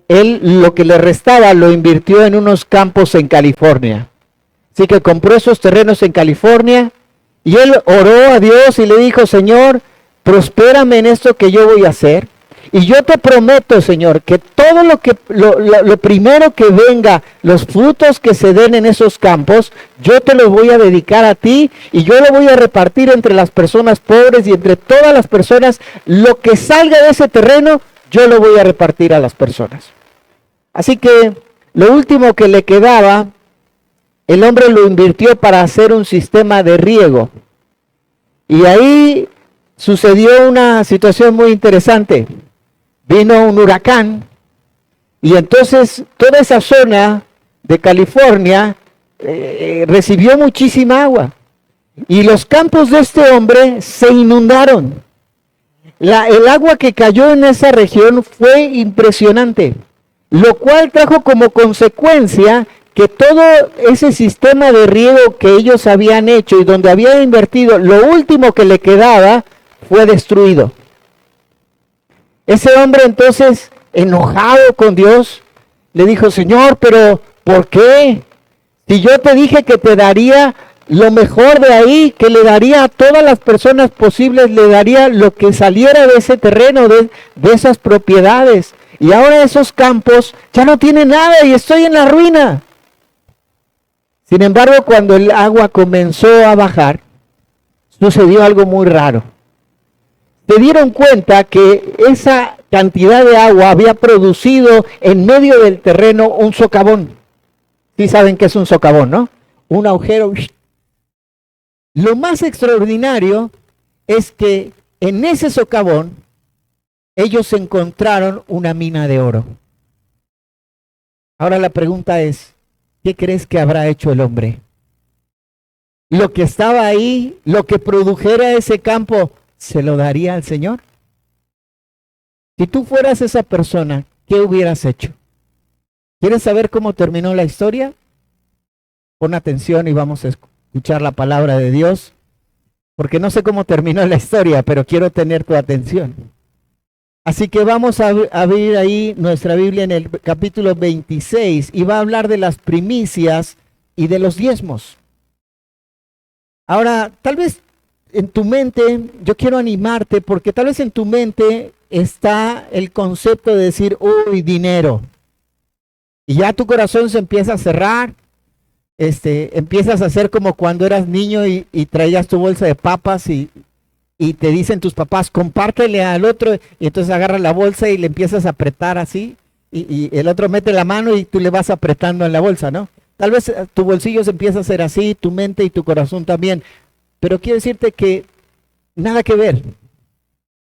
Él lo que le restaba lo invirtió en unos campos en California. Así que compró esos terrenos en California y él oró a Dios y le dijo: Señor, prospérame en esto que yo voy a hacer. Y yo te prometo, Señor, que todo lo primero que venga, los frutos que se den en esos campos, yo te los voy a dedicar a ti y yo lo voy a repartir entre las personas pobres y entre todas las personas. Lo que salga de ese terreno, yo lo voy a repartir a las personas. Así que lo último que le quedaba, el hombre lo invirtió para hacer un sistema de riego. Y ahí sucedió una situación muy interesante. Vino un huracán y entonces toda esa zona de California recibió muchísima agua. Y los campos de este hombre se inundaron. El agua que cayó en esa región fue impresionante, lo cual trajo como consecuencia que todo ese sistema de riego que ellos habían hecho y donde habían invertido, lo último que le quedaba fue destruido. Ese hombre entonces, enojado con Dios, le dijo: Señor, pero ¿por qué? Si yo te dije que te daría lo mejor de ahí, que le daría a todas las personas posibles, le daría lo que saliera de ese terreno, de esas propiedades. Y ahora esos campos ya no tienen nada y estoy en la ruina. Sin embargo, cuando el agua comenzó a bajar, sucedió algo muy raro. Se dieron cuenta que esa cantidad de agua había producido en medio del terreno un socavón. Sí saben qué es un socavón, ¿no? Un agujero. Lo más extraordinario es que en ese socavón ellos encontraron una mina de oro. Ahora la pregunta es: ¿qué crees que habrá hecho el hombre? Lo que estaba ahí, lo que produjera ese campo, ¿se lo daría al Señor? Si tú fueras esa persona, ¿qué hubieras hecho? ¿Quieres saber cómo terminó la historia? Pon atención y vamos a escuchar la palabra de Dios, porque no sé cómo terminó la historia, pero quiero tener tu atención. Así que vamos a abrir ahí nuestra Biblia en el capítulo 26 y va a hablar de las primicias y de los diezmos. Ahora, tal vez en tu mente, yo quiero animarte, porque tal vez en tu mente está el concepto de decir: uy, dinero. Y ya tu corazón se empieza a cerrar. Empiezas a hacer como cuando eras niño y traías tu bolsa de papas y te dicen tus papás: compártele al otro, y entonces agarras la bolsa y le empiezas a apretar así, y el otro mete la mano y tú le vas apretando en la bolsa, ¿no? Tal vez tu bolsillo se empieza a hacer así, tu mente y tu corazón también, pero quiero decirte que nada que ver.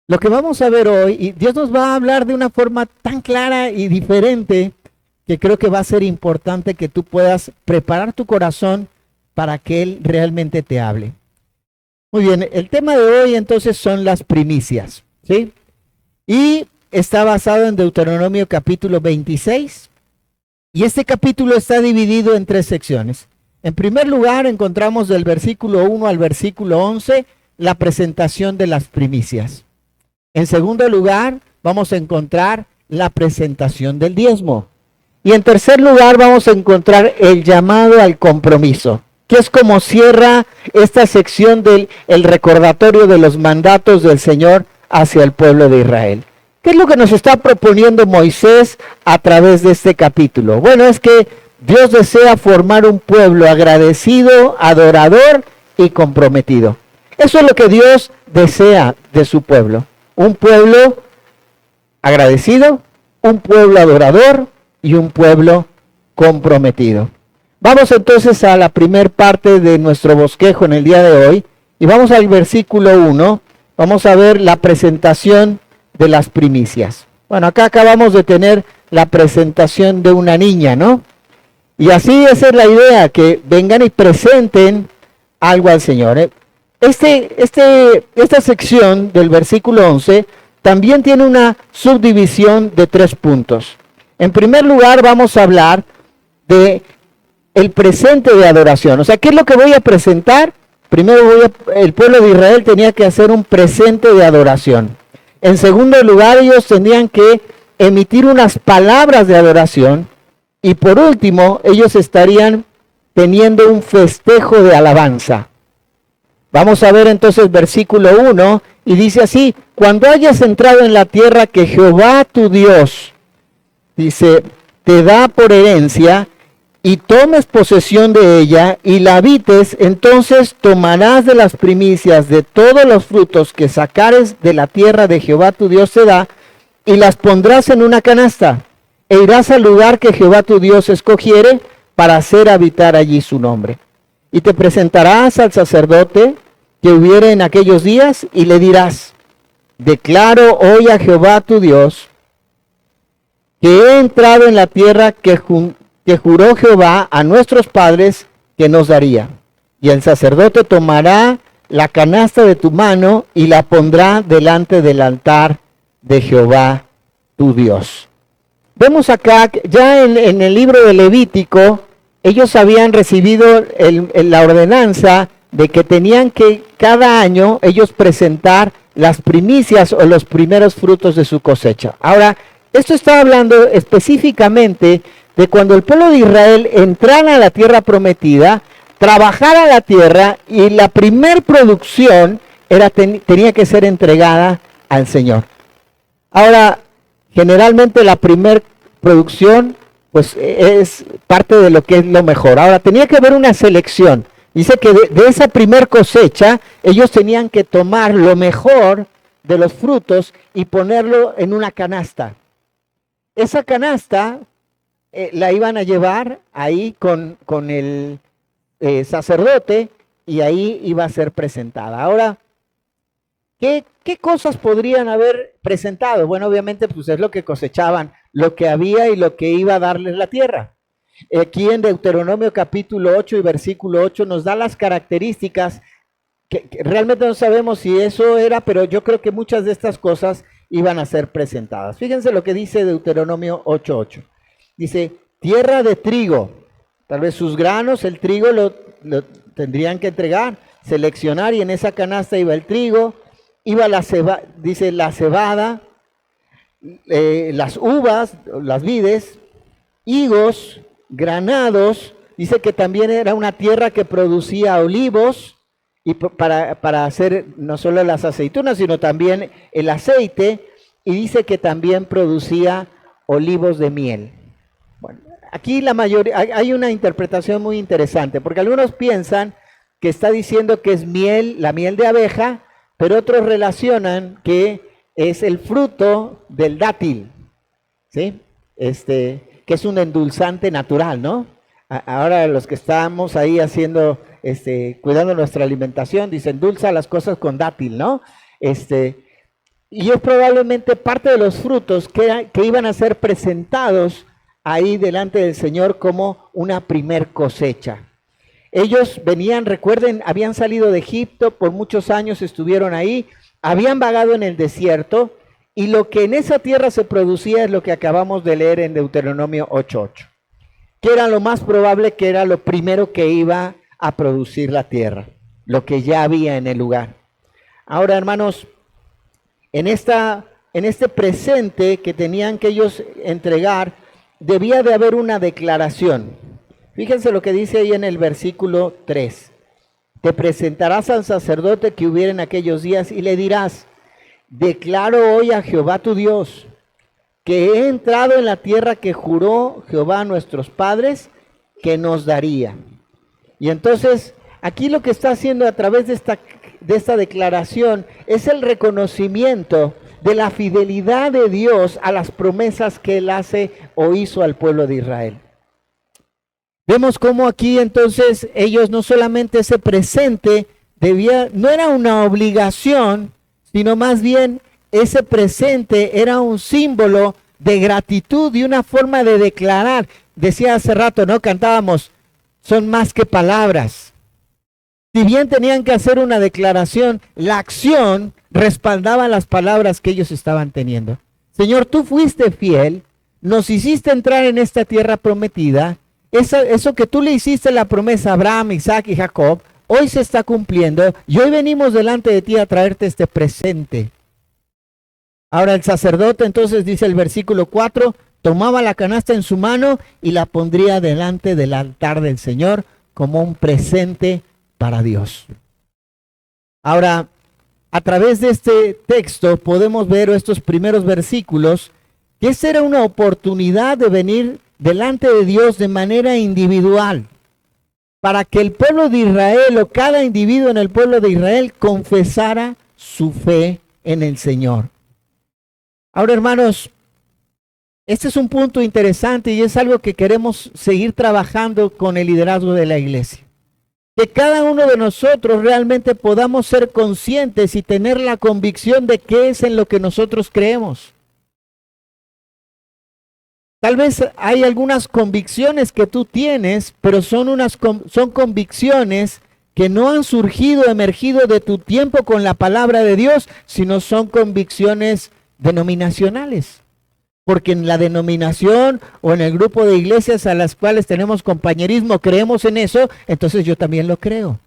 Lo que vamos a ver hoy, y Dios nos va a hablar de una forma tan clara y diferente, que creo que va a ser importante que tú puedas preparar tu corazón para que Él realmente te hable. Muy bien, el tema de hoy entonces son las primicias, ¿sí? Y está basado en Deuteronomio capítulo 26. Y este capítulo está dividido en 3 secciones. En primer lugar, encontramos del versículo 1 al versículo 11 la presentación de las primicias. En segundo lugar, vamos a encontrar la presentación del diezmo. Y en tercer lugar, vamos a encontrar el llamado al compromiso, que es como cierra esta sección del recordatorio de los mandatos del Señor hacia el pueblo de Israel. ¿Qué es lo que nos está proponiendo Moisés a través de este capítulo? Bueno, es que Dios desea formar un pueblo agradecido, adorador y comprometido. Eso es lo que Dios desea de su pueblo. Un pueblo agradecido, un pueblo adorador y un pueblo comprometido. Vamos entonces a la primer parte de nuestro bosquejo en el día de hoy y vamos al versículo 1. Vamos a ver la presentación de las primicias. Bueno, acá acabamos de tener la presentación de una niña, ¿no? Y así esa es la idea, que vengan y presenten algo al Señor. Esta sección del versículo 11 también tiene una subdivisión de 3 puntos. En primer lugar, vamos a hablar de el presente de adoración. O sea, ¿qué es lo que voy a presentar? Primero el pueblo de Israel tenía que hacer un presente de adoración. En segundo lugar, ellos tenían que emitir unas palabras de adoración. Y por último, ellos estarían teniendo un festejo de alabanza. Vamos a ver entonces versículo 1, y dice así: cuando hayas entrado en la tierra que Jehová tu Dios, dice, te da por herencia, y tomes posesión de ella, y la habites, entonces tomarás de las primicias de todos los frutos que sacares de la tierra de Jehová tu Dios te da, y las pondrás en una canasta, e irás al lugar que Jehová tu Dios escogiere, para hacer habitar allí su nombre. Y te presentarás al sacerdote que hubiere en aquellos días, y le dirás: declaro hoy a Jehová tu Dios, que he entrado en la tierra que juró Jehová a nuestros padres que nos daría. Y el sacerdote tomará la canasta de tu mano y la pondrá delante del altar de Jehová tu Dios. Vemos acá, ya en el libro de Levítico, ellos habían recibido la ordenanza de que tenían que cada año ellos presentar las primicias o los primeros frutos de su cosecha. Ahora, esto está hablando específicamente de cuando el pueblo de Israel entrara a la tierra prometida, trabajara la tierra, y la primer producción tenía que ser entregada al Señor. Ahora, generalmente la primer producción pues es parte de lo que es lo mejor. Ahora, tenía que haber una selección. Dice que de esa primer cosecha ellos tenían que tomar lo mejor de los frutos y ponerlo en una canasta. Esa canasta la iban a llevar ahí con el sacerdote, y ahí iba a ser presentada. Ahora, ¿qué cosas podrían haber presentado? Bueno, obviamente pues es lo que cosechaban, lo que había y lo que iba a darles la tierra. Aquí en Deuteronomio capítulo 8 y versículo 8 nos da las características que realmente no sabemos si eso era, pero yo creo que muchas de estas cosas iban a ser presentadas. Fíjense lo que dice Deuteronomio 8:8. Dice: tierra de trigo, tal vez sus granos, el trigo lo tendrían que entregar, seleccionar, y en esa canasta iba el trigo, iba la cebada, las uvas, las vides, higos, granados. Dice que también era una tierra que producía olivos, y para hacer no solo las aceitunas, sino también el aceite, y dice que también producía olivos de miel. Bueno, aquí la mayoría, hay una interpretación muy interesante, porque algunos piensan que está diciendo que es miel, la miel de abeja, pero otros relacionan que es el fruto del dátil, ¿sí? Que es un endulzante natural, ¿no? Ahora los que estamos ahí haciendo, cuidando nuestra alimentación, dicen endulza las cosas con dátil, ¿no? Y es probablemente parte de los frutos que iban a ser presentados ahí delante del Señor como una primer cosecha. Ellos venían, recuerden, habían salido de Egipto, por muchos años estuvieron ahí, habían vagado en el desierto, y lo que en esa tierra se producía es lo que acabamos de leer en Deuteronomio 8:8, que era lo más probable, que era lo primero que iba a producir la tierra, lo que ya había en el lugar. Ahora, hermanos, en este presente que tenían que ellos entregar, debía de haber una declaración. Fíjense lo que dice ahí en el versículo 3. Te presentarás al sacerdote que hubiera en aquellos días, y le dirás: declaro hoy a Jehová tu Dios, que he entrado en la tierra que juró Jehová a nuestros padres que nos daría. Y entonces, aquí lo que está haciendo a través de esta declaración es el reconocimiento de la fidelidad de Dios a las promesas que Él hace o hizo al pueblo de Israel. Vemos cómo aquí entonces ellos no solamente ese presente no era una obligación, sino más bien ese presente era un símbolo de gratitud y una forma de declarar. Decía hace rato, ¿no? Cantábamos, son más que palabras. Si bien tenían que hacer una declaración, la acción respaldaban las palabras que ellos estaban teniendo. Señor, tú fuiste fiel, nos hiciste entrar en esta tierra prometida. Eso que tú le hiciste la promesa a Abraham, Isaac y Jacob, hoy se está cumpliendo y hoy venimos delante de ti a traerte este presente. Ahora el sacerdote, entonces dice el versículo 4, tomaba la canasta en su mano y la pondría delante del altar del Señor como un presente para Dios. Ahora, a través de este texto podemos ver estos primeros versículos, que esa era una oportunidad de venir delante de Dios de manera individual, para que el pueblo de Israel o cada individuo en el pueblo de Israel confesara su fe en el Señor. Ahora, hermanos, este es un punto interesante y es algo que queremos seguir trabajando con el liderazgo de la iglesia. Que cada uno de nosotros realmente podamos ser conscientes y tener la convicción de qué es en lo que nosotros creemos. Tal vez hay algunas convicciones que tú tienes, pero son convicciones que no han surgido, emergido de tu tiempo con la palabra de Dios, sino son convicciones denominacionales. Porque en la denominación o en el grupo de iglesias a las cuales tenemos compañerismo, creemos en eso, entonces yo también lo creo.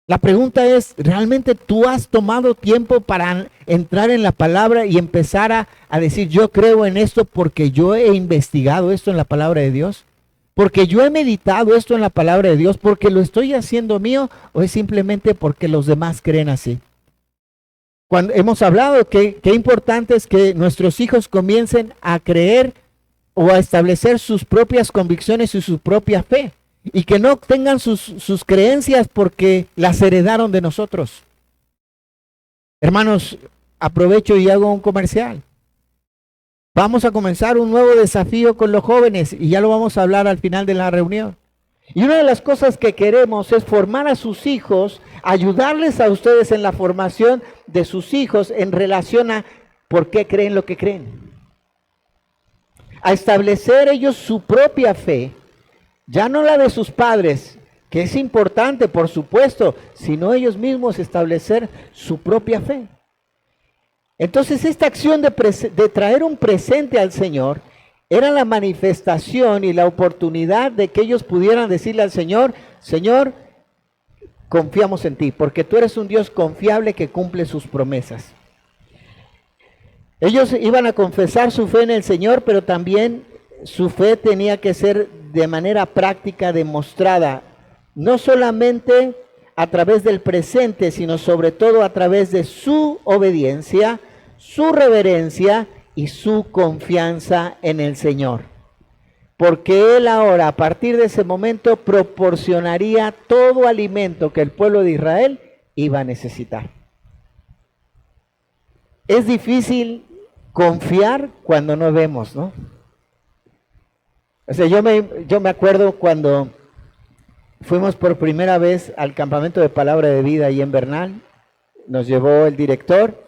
La pregunta es, ¿realmente tú has tomado tiempo para entrar en la palabra y empezar a decir, yo creo en esto porque yo he investigado esto en la palabra de Dios? ¿Porque yo he meditado esto en la palabra de Dios? ¿Porque lo estoy haciendo mío o es simplemente porque los demás creen así? Cuando hemos hablado que importante es que nuestros hijos comiencen a creer o a establecer sus propias convicciones y su propia fe. Y que no tengan sus creencias porque las heredaron de nosotros. Hermanos, aprovecho y hago un comercial. Vamos a comenzar un nuevo desafío con los jóvenes y ya lo vamos a hablar al final de la reunión. Y una de las cosas que queremos es formar a sus hijos, ayudarles a ustedes en la formación de sus hijos en relación a por qué creen lo que creen. A establecer ellos su propia fe, ya no la de sus padres, que es importante por supuesto, sino ellos mismos establecer su propia fe. Entonces esta acción de traer un presente al Señor era la manifestación y la oportunidad de que ellos pudieran decirle al Señor, Señor, confiamos en ti, porque tú eres un Dios confiable que cumple sus promesas. Ellos iban a confesar su fe en el Señor, pero también su fe tenía que ser de manera práctica demostrada, no solamente a través del presente, sino sobre todo a través de su obediencia, su reverencia y su confianza en el Señor. Porque Él ahora, a partir de ese momento, proporcionaría todo alimento que el pueblo de Israel iba a necesitar. Es difícil confiar cuando no vemos, ¿no? O sea, yo me acuerdo cuando fuimos por primera vez al campamento de Palabra de Vida ahí en Bernal, nos llevó el director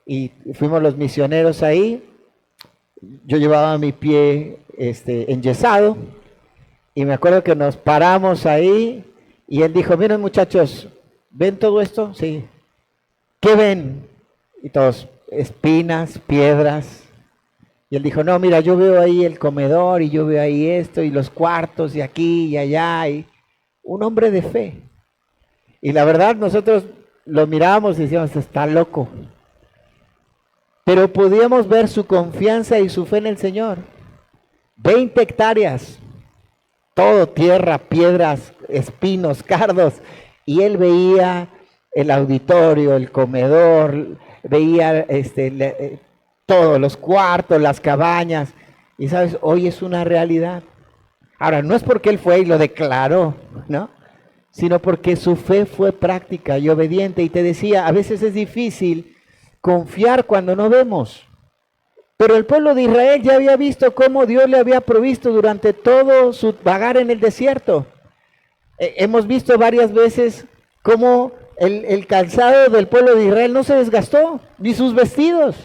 y fuimos los misioneros ahí. Yo llevaba mi pie enyesado y me acuerdo que nos paramos ahí y él dijo, miren muchachos, ¿ven todo esto? Sí. ¿Qué ven? Y todos, espinas, piedras. Y él dijo, no, mira, yo veo ahí el comedor y yo veo ahí esto y los cuartos y aquí y allá. Y un hombre de fe. Y la verdad nosotros lo mirábamos y decíamos, está loco. Pero podíamos ver su confianza y su fe en el Señor. 20 hectáreas, todo tierra, piedras, espinos, cardos. Y él veía el auditorio, el comedor, veía todos los cuartos, las cabañas, y sabes, hoy es una realidad. Ahora, no es porque él fue y lo declaró, ¿no? Sino porque su fe fue práctica y obediente. Y te decía, a veces es difícil confiar cuando no vemos. Pero el pueblo de Israel ya había visto cómo Dios le había provisto durante todo su vagar en el desierto. Hemos visto varias veces cómo el calzado del pueblo de Israel no se desgastó, ni sus vestidos.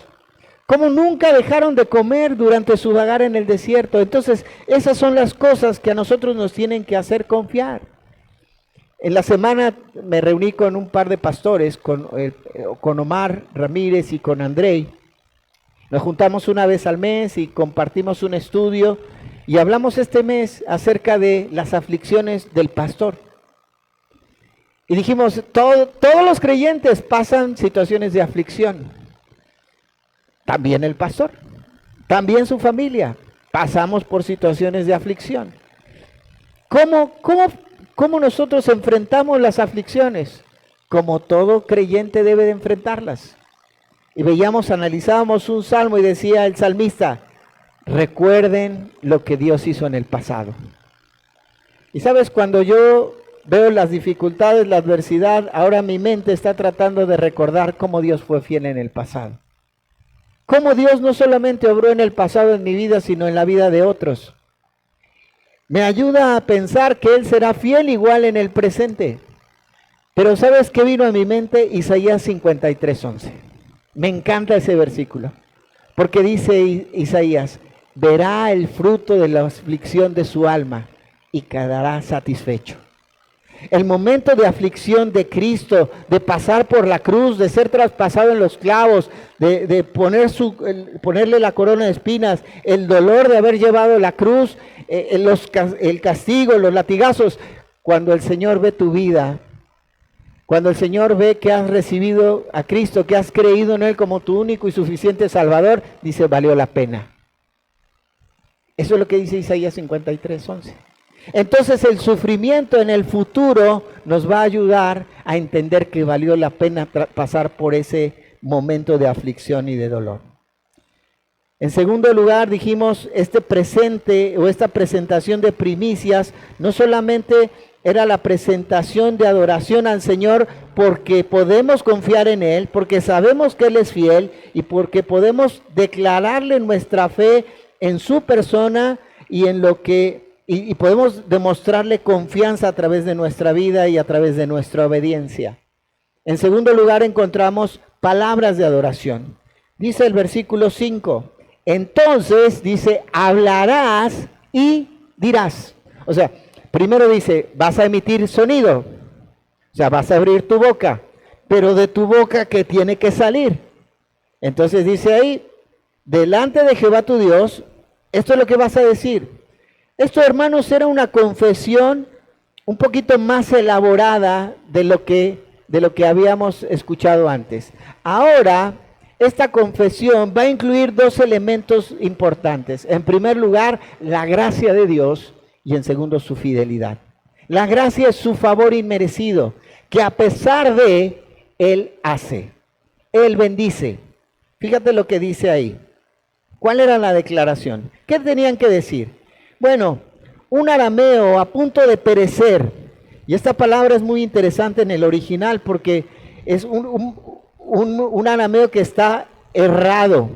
Cómo nunca dejaron de comer durante su vagar en el desierto. Entonces, esas son las cosas que a nosotros nos tienen que hacer confiar. En la semana me reuní con un par de pastores, con Omar Ramírez y con Andrei. Nos juntamos una vez al mes y compartimos un estudio y hablamos este mes acerca de las aflicciones del pastor. Y dijimos, todos los creyentes pasan situaciones de aflicción. También el pastor, también su familia, pasamos por situaciones de aflicción. ¿Cómo nosotros enfrentamos las aflicciones? Como todo creyente debe de enfrentarlas. Y analizábamos un salmo y decía el salmista, recuerden lo que Dios hizo en el pasado. Y sabes, cuando yo veo las dificultades, la adversidad, ahora mi mente está tratando de recordar cómo Dios fue fiel en el pasado. Cómo Dios no solamente obró en el pasado en mi vida, sino en la vida de otros. Me ayuda a pensar que Él será fiel igual en el presente. Pero ¿sabes qué vino a mi mente? Isaías 53:11. Me encanta ese versículo. Porque dice Isaías, verá el fruto de la aflicción de su alma y quedará satisfecho. El momento de aflicción de Cristo, de pasar por la cruz, de ser traspasado en los clavos, de ponerle la corona de espinas, el dolor de haber llevado la cruz, el castigo, los latigazos. Cuando el Señor ve tu vida, cuando el Señor ve que has recibido a Cristo, que has creído en Él como tu único y suficiente Salvador, dice, valió la pena. Eso es lo que dice Isaías 53:11. Entonces el sufrimiento en el futuro nos va a ayudar a entender que valió la pena pasar por ese momento de aflicción y de dolor. En segundo lugar, dijimos, este presente o esta presentación de primicias no solamente era la presentación de adoración al Señor porque podemos confiar en Él, porque sabemos que Él es fiel y porque podemos declararle nuestra fe en su persona y en lo que y podemos demostrarle confianza a través de nuestra vida y a través de nuestra obediencia. En segundo lugar, encontramos palabras de adoración. Dice el versículo 5, entonces, dice, hablarás y dirás. O sea, primero dice, vas a emitir sonido. O sea, vas a abrir tu boca. Pero de tu boca, ¿qué tiene que salir? Entonces dice ahí, delante de Jehová tu Dios, esto es lo que vas a decir. Esto, hermanos, era una confesión un poquito más elaborada de lo que habíamos escuchado antes. Ahora, esta confesión va a incluir dos elementos importantes. En primer lugar, la gracia de Dios y en segundo, su fidelidad. La gracia es su favor inmerecido, que a pesar de, Él hace. Él bendice. Fíjate lo que dice ahí. ¿Cuál era la declaración? ¿Qué tenían que decir? Bueno, un arameo a punto de perecer, y esta palabra es muy interesante en el original porque es un arameo que está errado,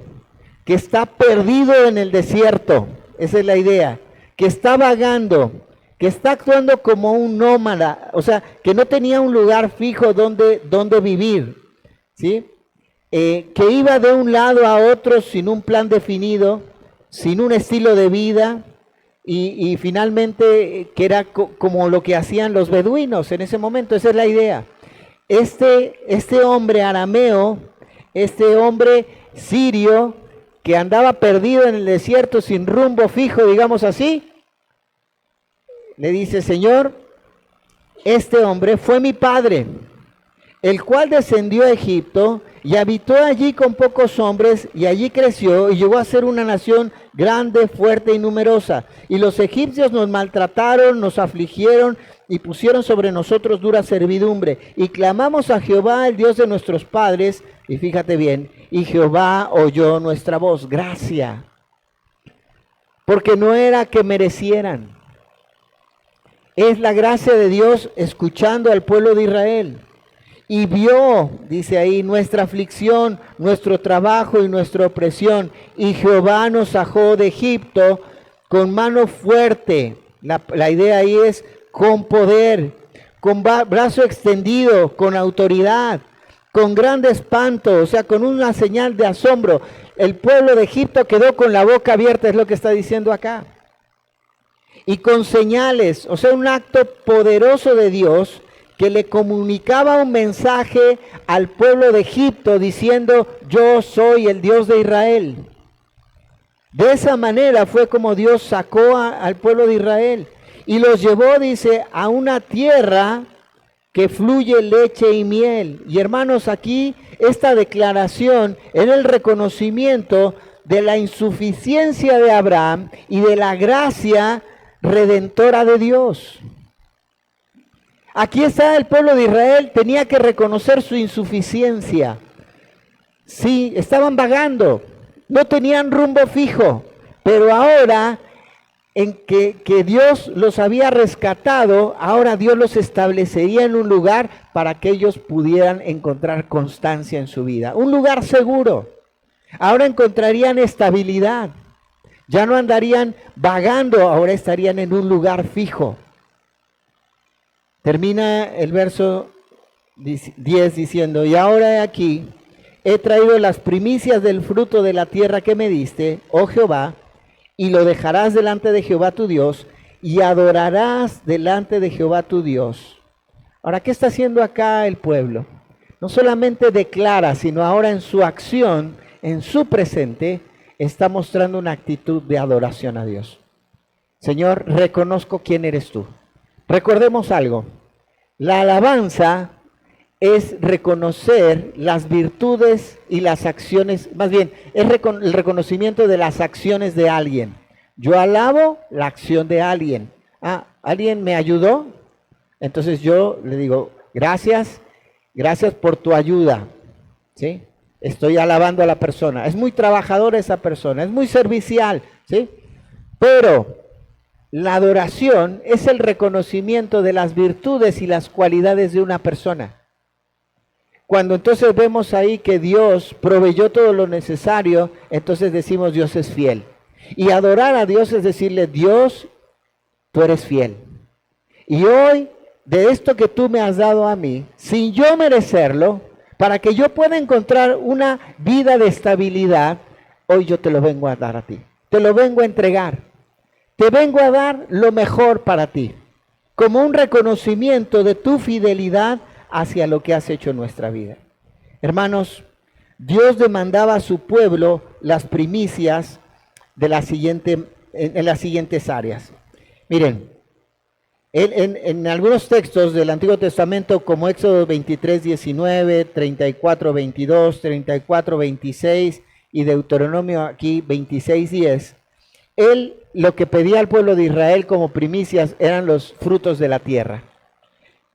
que está perdido en el desierto, esa es la idea, que está vagando, que está actuando como un nómada, o sea, que no tenía un lugar fijo donde vivir, ¿sí? Que iba de un lado a otro sin un plan definido, sin un estilo de vida, y finalmente que era como lo que hacían los beduinos en ese momento. Esa es la idea. Este hombre arameo, este hombre sirio que andaba perdido en el desierto sin rumbo fijo, digamos así, le dice, Señor, este hombre fue mi padre, el cual descendió a Egipto y habitó allí con pocos hombres, y allí creció y llegó a ser una nación grande, fuerte y numerosa. Y los egipcios nos maltrataron, nos afligieron y pusieron sobre nosotros dura servidumbre. Y clamamos a Jehová, el Dios de nuestros padres, y fíjate bien, y Jehová oyó nuestra voz. Gracia. Porque no era que merecieran. Es la gracia de Dios escuchando al pueblo de Israel. Y vio, dice ahí, nuestra aflicción, nuestro trabajo y nuestra opresión. Y Jehová nos sacó de Egipto con mano fuerte. La idea ahí es con poder, con brazo extendido, con autoridad, con grande espanto, o sea, con una señal de asombro. El pueblo de Egipto quedó con la boca abierta, es lo que está diciendo acá. Y con señales, o sea, un acto poderoso de Dios que le comunicaba un mensaje al pueblo de Egipto diciendo, yo soy el Dios de Israel. De esa manera fue como Dios sacó al pueblo de Israel y los llevó, dice, a una tierra que fluye leche y miel. Y hermanos, aquí esta declaración era el reconocimiento de la insuficiencia de Abraham y de la gracia redentora de Dios. Aquí está el pueblo de Israel, tenía que reconocer su insuficiencia. Sí, estaban vagando, no tenían rumbo fijo, pero ahora en que Dios los había rescatado, ahora Dios los establecería en un lugar para que ellos pudieran encontrar constancia en su vida. Un lugar seguro. Ahora encontrarían estabilidad. Ya no andarían vagando, ahora estarían en un lugar fijo. Termina el verso 10 diciendo, y ahora aquí he traído las primicias del fruto de la tierra que me diste, oh Jehová, y lo dejarás delante de Jehová tu Dios, y adorarás delante de Jehová tu Dios. Ahora, ¿qué está haciendo acá el pueblo? No solamente declara, sino ahora en su acción, en su presente, está mostrando una actitud de adoración a Dios. Señor, reconozco quién eres tú. Recordemos algo, la alabanza es reconocer las virtudes y las acciones, más bien, es el reconocimiento de las acciones de alguien. Yo alabo la acción de alguien. ¿Alguien me ayudó? Entonces yo le digo, gracias por tu ayuda. ¿Sí? Estoy alabando a la persona. Es muy trabajadora esa persona, es muy servicial. ¿Sí? Pero la adoración es el reconocimiento de las virtudes y las cualidades de una persona. Cuando entonces vemos ahí que Dios proveyó todo lo necesario, entonces decimos Dios es fiel. Y adorar a Dios es decirle, Dios, tú eres fiel. Y hoy, de esto que tú me has dado a mí, sin yo merecerlo, para que yo pueda encontrar una vida de estabilidad, hoy yo te lo vengo a dar a ti. Te lo vengo a entregar. Te vengo a dar lo mejor para ti, como un reconocimiento de tu fidelidad hacia lo que has hecho en nuestra vida. Hermanos, Dios demandaba a su pueblo las primicias de en las siguientes áreas. Miren, en algunos textos del Antiguo Testamento, como Éxodo 23, 19, 34, 22, 34, 26 y Deuteronomio aquí 26, 10, Él lo que pedía al pueblo de Israel como primicias eran los frutos de la tierra.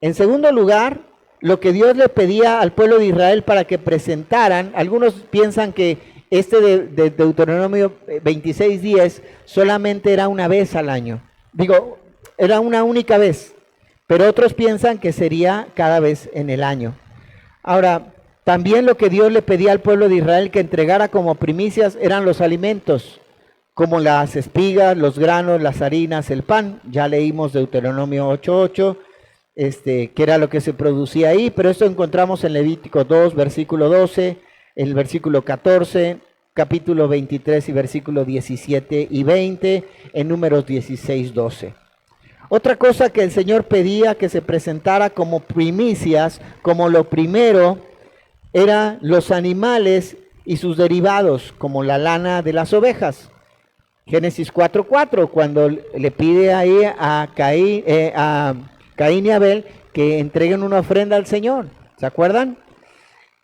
En segundo lugar, lo que Dios le pedía al pueblo de Israel para que presentaran, algunos piensan que de Deuteronomio 26:10 solamente era una vez al año. Digo, era una única vez, pero otros piensan que sería cada vez en el año. Ahora, también lo que Dios le pedía al pueblo de Israel que entregara como primicias eran los alimentos, como las espigas, los granos, las harinas, el pan. Ya leímos Deuteronomio 8:8. Que era lo que se producía ahí, pero esto encontramos en Levítico 2, versículo 12, el versículo 14, capítulo 23 y versículo 17 y 20, en Números 16, 12. Otra cosa que el Señor pedía que se presentara como primicias, como lo primero, eran los animales y sus derivados, como la lana de las ovejas. Génesis 4:4, cuando le pide ahí a Caín y Abel que entreguen una ofrenda al Señor. ¿Se acuerdan?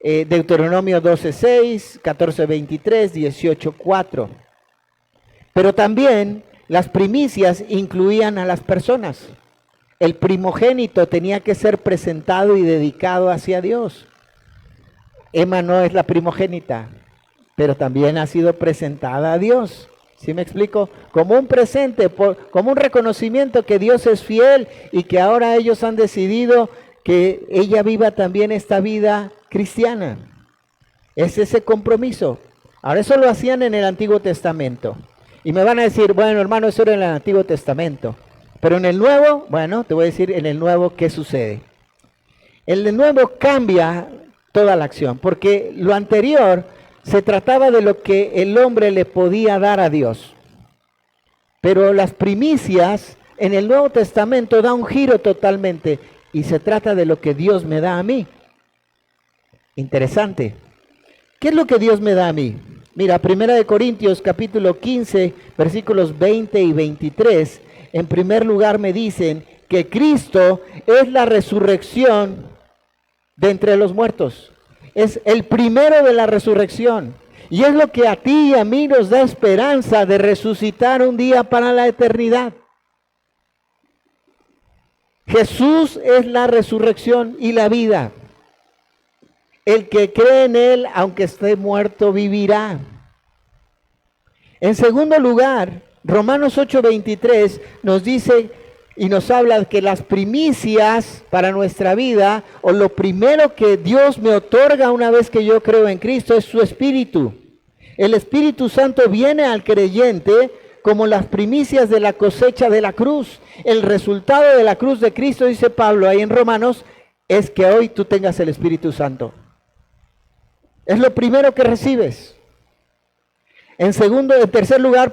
Deuteronomio 12:6, 14:23, 18:4. Pero también las primicias incluían a las personas. El primogénito tenía que ser presentado y dedicado hacia Dios. Emma no es la primogénita, pero también ha sido presentada a Dios. ¿Sí me explico? Como un presente, como un reconocimiento que Dios es fiel y que ahora ellos han decidido que ella viva también esta vida cristiana. Es ese compromiso. Ahora eso lo hacían en el Antiguo Testamento. Y me van a decir, bueno hermano, eso era en el Antiguo Testamento. Pero en el Nuevo, bueno, te voy a decir en el Nuevo qué sucede. En el Nuevo cambia toda la acción, porque lo anterior se trataba de lo que el hombre le podía dar a Dios. Pero las primicias en el Nuevo Testamento da un giro totalmente. y se trata de lo que Dios me da a mí. Interesante. ¿Qué es lo que Dios me da a mí? Mira, 1 Corintios capítulo 15, versículos 20 y 23, en primer lugar me dicen que Cristo es la resurrección de entre los muertos. Es el primero de la resurrección. Y es lo que a ti y a mí nos da esperanza de resucitar un día para la eternidad. Jesús es la resurrección y la vida. El que cree en Él, aunque esté muerto, vivirá. En segundo lugar, Romanos 8:23 nos dice y nos habla de que las primicias para nuestra vida, o lo primero que Dios me otorga una vez que yo creo en Cristo, es su Espíritu. El Espíritu Santo viene al creyente como las primicias de la cosecha de la cruz. El resultado de la cruz de Cristo, dice Pablo ahí en Romanos, es que hoy tú tengas el Espíritu Santo. Es lo primero que recibes. En tercer lugar,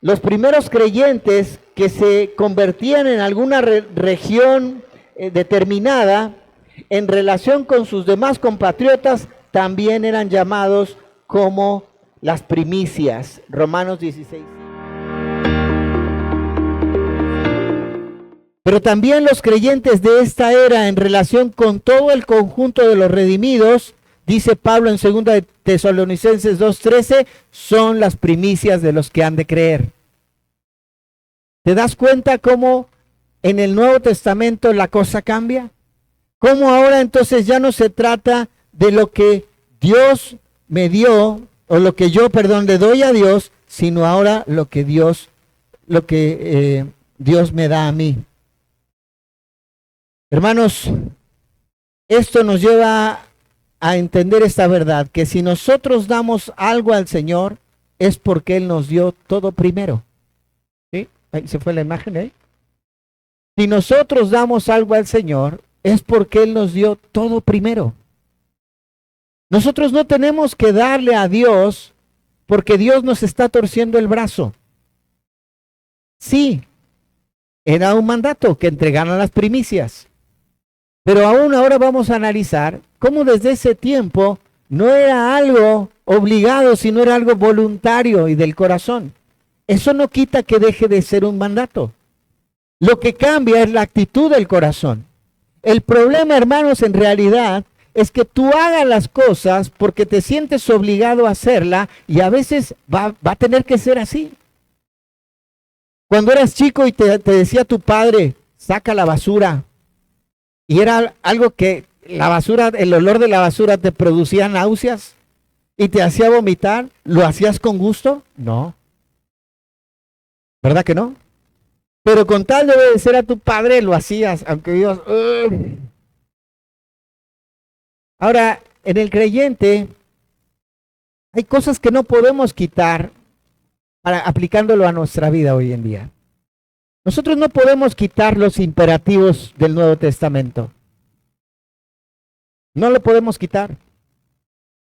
los primeros creyentes que se convertían en alguna región determinada en relación con sus demás compatriotas también eran llamados como las primicias. Romanos 16. Pero también los creyentes de esta era en relación con todo el conjunto de los redimidos, dice Pablo en 2 de Tesalonicenses 2:13, son las primicias de los que han de creer. ¿Te das cuenta cómo en el Nuevo Testamento la cosa cambia? ¿Cómo ahora entonces ya no se trata de lo que Dios me dio, o lo que yo, le doy a Dios, sino ahora lo que Dios me da a mí? Hermanos, esto nos lleva a entender esta verdad, que si nosotros damos algo al Señor, es porque Él nos dio todo primero. ¿Sí? Ahí se fue la imagen ahí. Si nosotros damos algo al Señor, es porque Él nos dio todo primero. Nosotros no tenemos que darle a Dios porque Dios nos está torciendo el brazo. Sí, era un mandato que entregaran las primicias. Pero aún ahora vamos a analizar cómo desde ese tiempo no era algo obligado, sino era algo voluntario y del corazón. Eso no quita que deje de ser un mandato. Lo que cambia es la actitud del corazón. El problema, hermanos, en realidad es que tú hagas las cosas porque te sientes obligado a hacerla, y a veces va a tener que ser así. Cuando eras chico y te decía tu padre, saca la basura, y era algo que la basura, el olor de la basura te producía náuseas y te hacía vomitar, ¿lo hacías con gusto? No. ¿Verdad que no? Pero con tal de obedecer a tu padre lo hacías, aunque Dios... Ahora, en el creyente hay cosas que no podemos quitar aplicándolo a nuestra vida hoy en día. Nosotros no podemos quitar los imperativos del Nuevo Testamento. No lo podemos quitar.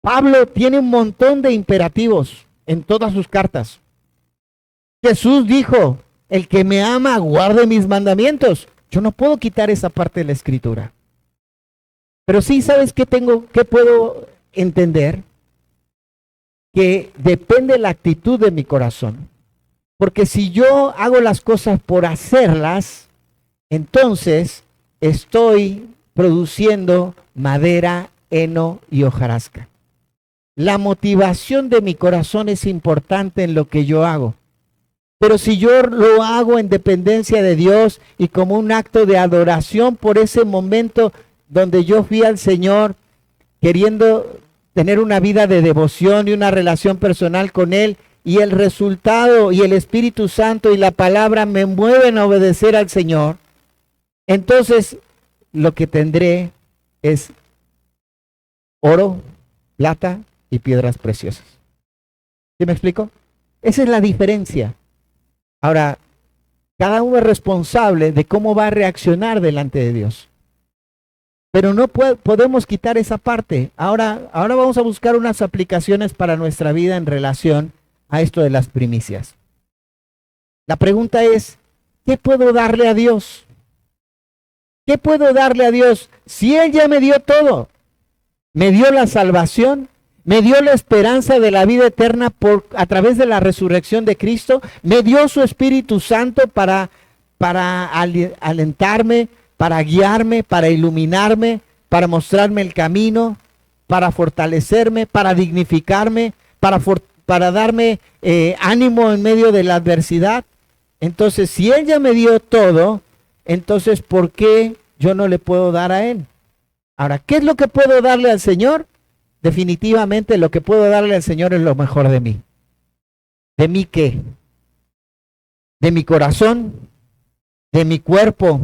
Pablo tiene un montón de imperativos en todas sus cartas. Jesús dijo, el que me ama guarde mis mandamientos. Yo no puedo quitar esa parte de la Escritura. Pero sí, ¿sabes qué puedo entender? Que depende la actitud de mi corazón. Porque si yo hago las cosas por hacerlas, entonces estoy produciendo madera, heno y hojarasca. La motivación de mi corazón es importante en lo que yo hago. Pero si yo lo hago en dependencia de Dios y como un acto de adoración por ese momento donde yo fui al Señor queriendo tener una vida de devoción y una relación personal con Él, y el resultado y el Espíritu Santo y la palabra me mueven a obedecer al Señor, entonces lo que tendré es oro, plata y piedras preciosas. ¿Sí me explico? Esa es la diferencia. Ahora, cada uno es responsable de cómo va a reaccionar delante de Dios. Pero no podemos quitar esa parte. Ahora vamos a buscar unas aplicaciones para nuestra vida en relación a esto de las primicias. La pregunta es, ¿qué puedo darle a Dios? ¿Qué puedo darle a Dios si Él ya me dio todo? Me dio la salvación, me dio la esperanza de la vida eterna a través de la resurrección de Cristo, me dio su Espíritu Santo para alentarme, para guiarme, para iluminarme, para mostrarme el camino, para fortalecerme, para dignificarme, para darme ánimo en medio de la adversidad. Entonces, si Él ya me dio todo, entonces, ¿por qué yo no le puedo dar a Él? Ahora, ¿qué es lo que puedo darle al Señor? Definitivamente lo que puedo darle al Señor es lo mejor de mí. ¿De mí qué? De mi corazón, de mi cuerpo,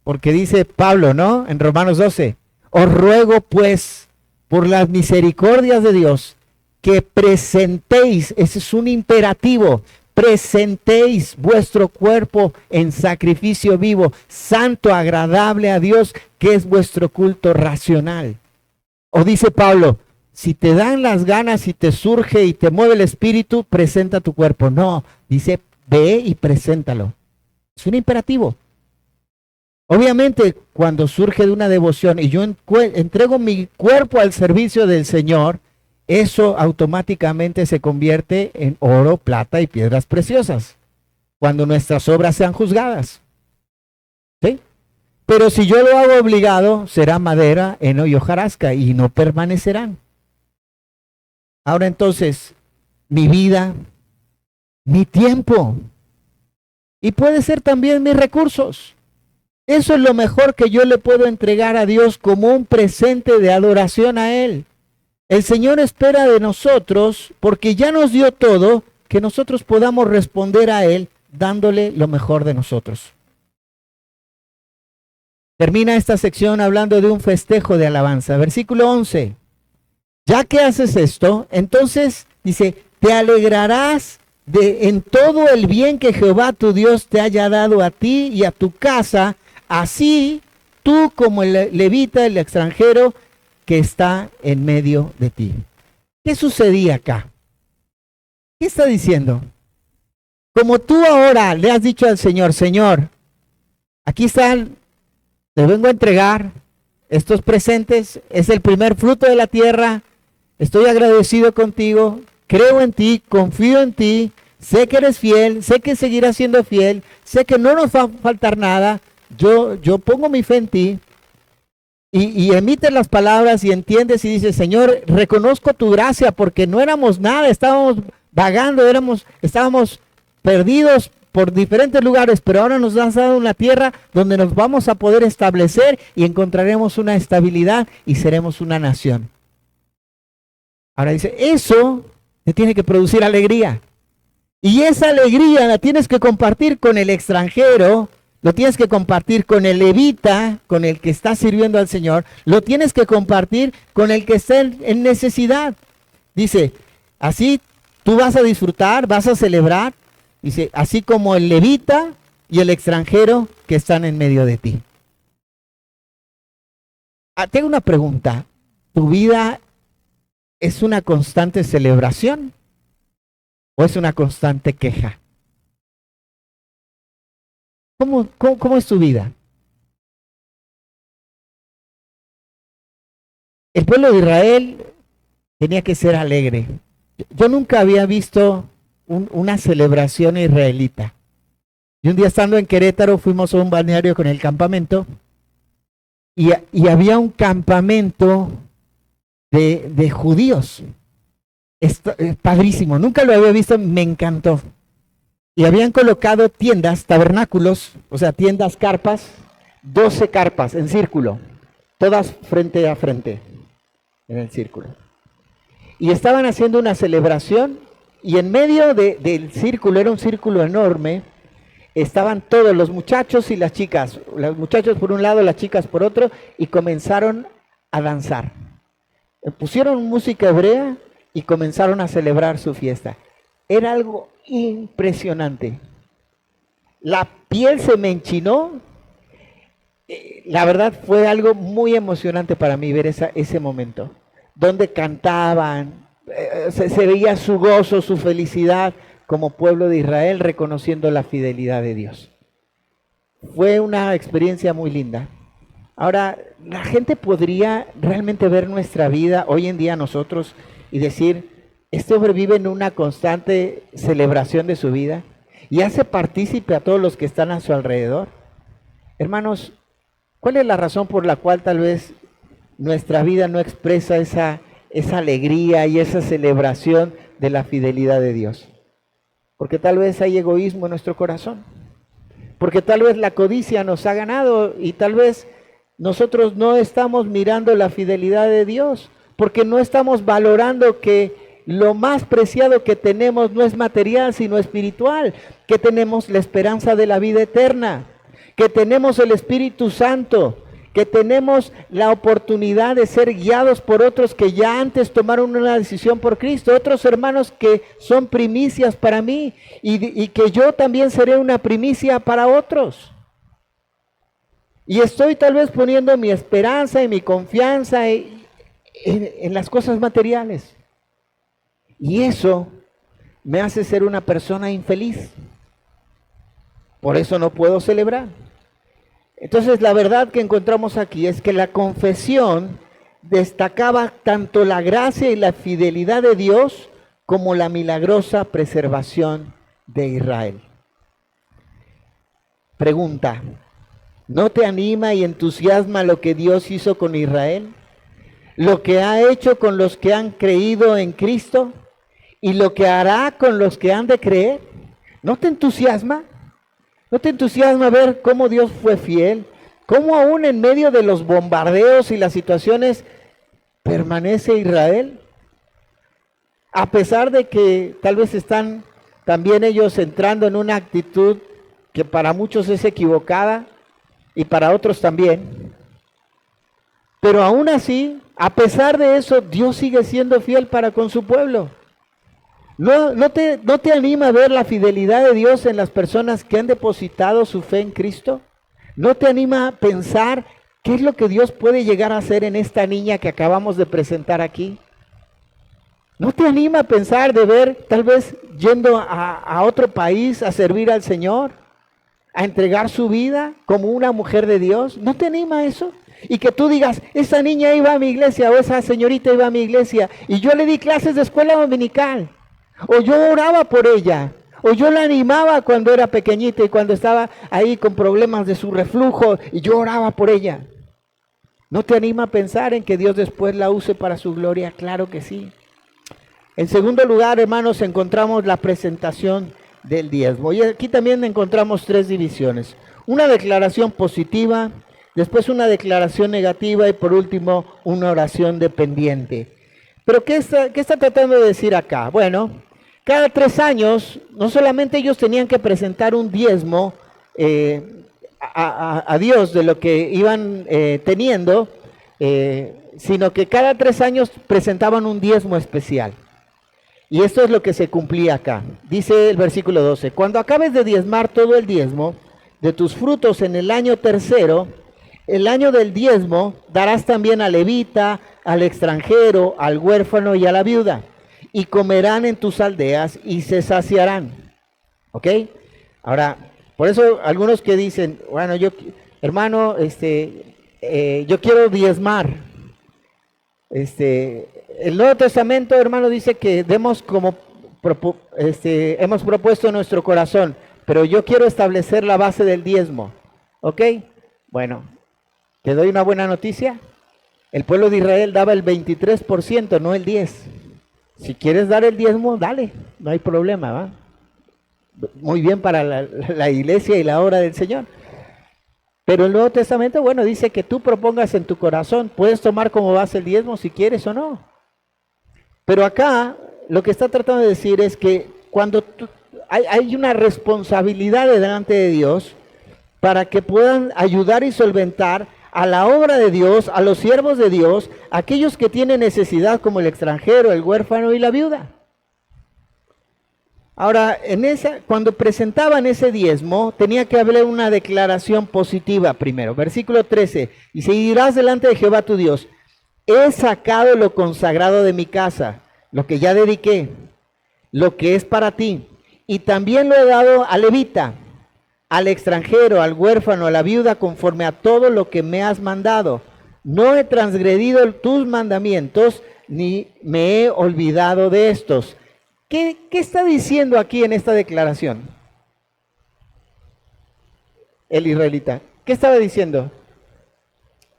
porque dice Pablo, ¿no? En Romanos 12, os ruego pues, por las misericordias de Dios, que presentéis, ese es un imperativo, presentéis vuestro cuerpo en sacrificio vivo, santo, agradable a Dios, que es vuestro culto racional. O dice Pablo, si te dan las ganas y te surge y te mueve el espíritu, presenta tu cuerpo. No, dice, ve y preséntalo. Es un imperativo. Obviamente, cuando surge de una devoción y yo entrego mi cuerpo al servicio del Señor, eso automáticamente se convierte en oro, plata y piedras preciosas, cuando nuestras obras sean juzgadas. ¿Sí? Pero si yo lo hago obligado, será madera, heno y hojarasca, y no permanecerán. Ahora entonces, mi vida, mi tiempo, y puede ser también mis recursos. Eso es lo mejor que yo le puedo entregar a Dios como un presente de adoración a Él. El Señor espera de nosotros, porque ya nos dio todo, que nosotros podamos responder a Él dándole lo mejor de nosotros. Termina esta sección hablando de un festejo de alabanza. Versículo 11. Ya que haces esto, entonces dice, te alegrarás en todo el bien que Jehová tu Dios te haya dado a ti y a tu casa, así tú como el levita, el extranjero, que está en medio de ti. ¿Qué sucedía acá? ¿Qué está diciendo? Como tú ahora le has dicho al Señor, Señor, aquí están, te vengo a entregar estos presentes, es el primer fruto de la tierra, estoy agradecido contigo, creo en ti, confío en ti, sé que eres fiel, sé que seguirás siendo fiel, sé que no nos va a faltar nada, yo pongo mi fe en ti. Y emites las palabras y entiendes y dices, Señor, reconozco tu gracia porque no éramos nada, estábamos vagando, estábamos perdidos por diferentes lugares, pero ahora nos has dado una tierra donde nos vamos a poder establecer y encontraremos una estabilidad y seremos una nación. Ahora dice, eso te tiene que producir alegría. Y esa alegría la tienes que compartir con el extranjero, lo tienes que compartir con el levita, con el que está sirviendo al Señor, lo tienes que compartir con el que está en necesidad. Dice, así tú vas a disfrutar, vas a celebrar, dice, así como el levita y el extranjero que están en medio de ti. Tengo una pregunta, ¿tu vida es una constante celebración o es una constante queja? ¿Cómo es tu vida? El pueblo de Israel tenía que ser alegre. Yo nunca había visto una celebración israelita. Y un día estando en Querétaro fuimos a un balneario con el campamento y había un campamento de judíos. Padrísimo, nunca lo había visto, me encantó. Y habían colocado tiendas, tabernáculos, o sea, tiendas, carpas, 12 carpas en círculo, todas frente a frente, en el círculo. Y estaban haciendo una celebración y en medio del círculo, era un círculo enorme, estaban todos los muchachos y las chicas, los muchachos por un lado, las chicas por otro, y comenzaron a danzar. Pusieron música hebrea y comenzaron a celebrar su fiesta. Era algo impresionante. La piel se me enchinó. La verdad fue algo muy emocionante para mí ver ese momento, donde cantaban, se veía su gozo, su felicidad como pueblo de Israel, reconociendo la fidelidad de Dios. Fue una experiencia muy linda. Ahora, la gente podría realmente ver nuestra vida hoy en día nosotros y decir, este hombre vive en una constante celebración de su vida y hace partícipe a todos los que están a su alrededor. Hermanos, ¿cuál es la razón por la cual tal vez nuestra vida no expresa esa alegría y esa celebración de la fidelidad de Dios? Porque tal vez hay egoísmo en nuestro corazón. Porque tal vez la codicia nos ha ganado y tal vez nosotros no estamos mirando la fidelidad de Dios. Porque no estamos valorando que lo más preciado que tenemos no es material, sino espiritual. Que tenemos la esperanza de la vida eterna. Que tenemos el Espíritu Santo. Que tenemos la oportunidad de ser guiados por otros que ya antes tomaron una decisión por Cristo, otros hermanos que son primicias para mí y que yo también seré una primicia para otros. Y estoy tal vez poniendo mi esperanza y mi confianza en las cosas materiales. Y eso me hace ser una persona infeliz. Por eso no puedo celebrar. Entonces la verdad que encontramos aquí es que la confesión destacaba tanto la gracia y la fidelidad de Dios como la milagrosa preservación de Israel. Pregunta, ¿no te anima y entusiasma lo que Dios hizo con Israel? ¿Lo que ha hecho con los que han creído en Cristo? ¿Y lo que hará con los que han de creer? ¿No te entusiasma? ¿No te entusiasma ver cómo Dios fue fiel? ¿Cómo aún en medio de los bombardeos y las situaciones permanece Israel? A pesar de que tal vez están también ellos entrando en una actitud que para muchos es equivocada y para otros también. Pero aún así, a pesar de eso, Dios sigue siendo fiel para con su pueblo. ¿No te anima a ver la fidelidad de Dios en las personas que han depositado su fe en Cristo? ¿No te anima a pensar qué es lo que Dios puede llegar a hacer en esta niña que acabamos de presentar aquí? ¿No te anima a pensar de ver tal vez yendo a otro país a servir al Señor? ¿A entregar su vida como una mujer de Dios? ¿No te anima eso? Y que tú digas, esa niña iba a mi iglesia o esa señorita iba a mi iglesia y yo le di clases de escuela dominical. O yo oraba por ella, o yo la animaba cuando era pequeñita y cuando estaba ahí con problemas de su reflujo y yo oraba por ella. ¿No te anima a pensar en que Dios después la use para su gloria? Claro que sí. En segundo lugar, hermanos, encontramos la presentación del diezmo. Y aquí también encontramos tres divisiones. Una declaración positiva, después una declaración negativa y por último una oración dependiente. Pero ¿qué está tratando de decir acá? Bueno, cada 3 años, no solamente ellos tenían que presentar un diezmo a Dios de lo que iban teniendo, sino que cada 3 años presentaban un diezmo especial. Y esto es lo que se cumplía acá. Dice el versículo 12, cuando acabes de diezmar todo el diezmo de tus frutos en el año tercero, el año del diezmo darás también al levita, al extranjero, al huérfano y a la viuda, y comerán en tus aldeas y se saciarán. ¿Ok? Ahora, por eso algunos que dicen, bueno, hermano, yo quiero diezmar. El Nuevo Testamento, hermano, dice que demos como hemos propuesto en nuestro corazón, pero yo quiero establecer la base del diezmo. ¿Ok? Bueno, te doy una buena noticia. El pueblo de Israel daba el 23%, no el 10%. Si quieres dar el diezmo, dale, no hay problema, ¿va? Muy bien para la iglesia y la obra del Señor. Pero el Nuevo Testamento, bueno, dice que tú propongas en tu corazón, puedes tomar como base el diezmo si quieres o no. Pero acá lo que está tratando de decir es que cuando hay una responsabilidad delante de Dios para que puedan ayudar y solventar a la obra de Dios, a los siervos de Dios, aquellos que tienen necesidad como el extranjero, el huérfano y la viuda. Ahora, cuando presentaban ese diezmo, tenía que haber una declaración positiva primero. Versículo 13, y se dirás delante de Jehová tu Dios, he sacado lo consagrado de mi casa, lo que ya dediqué, lo que es para ti, y también lo he dado a levita, al extranjero, al huérfano, a la viuda, conforme a todo lo que me has mandado. No he transgredido tus mandamientos, ni me he olvidado de estos. ¿Qué está diciendo aquí en esta declaración el israelita? ¿Qué estaba diciendo?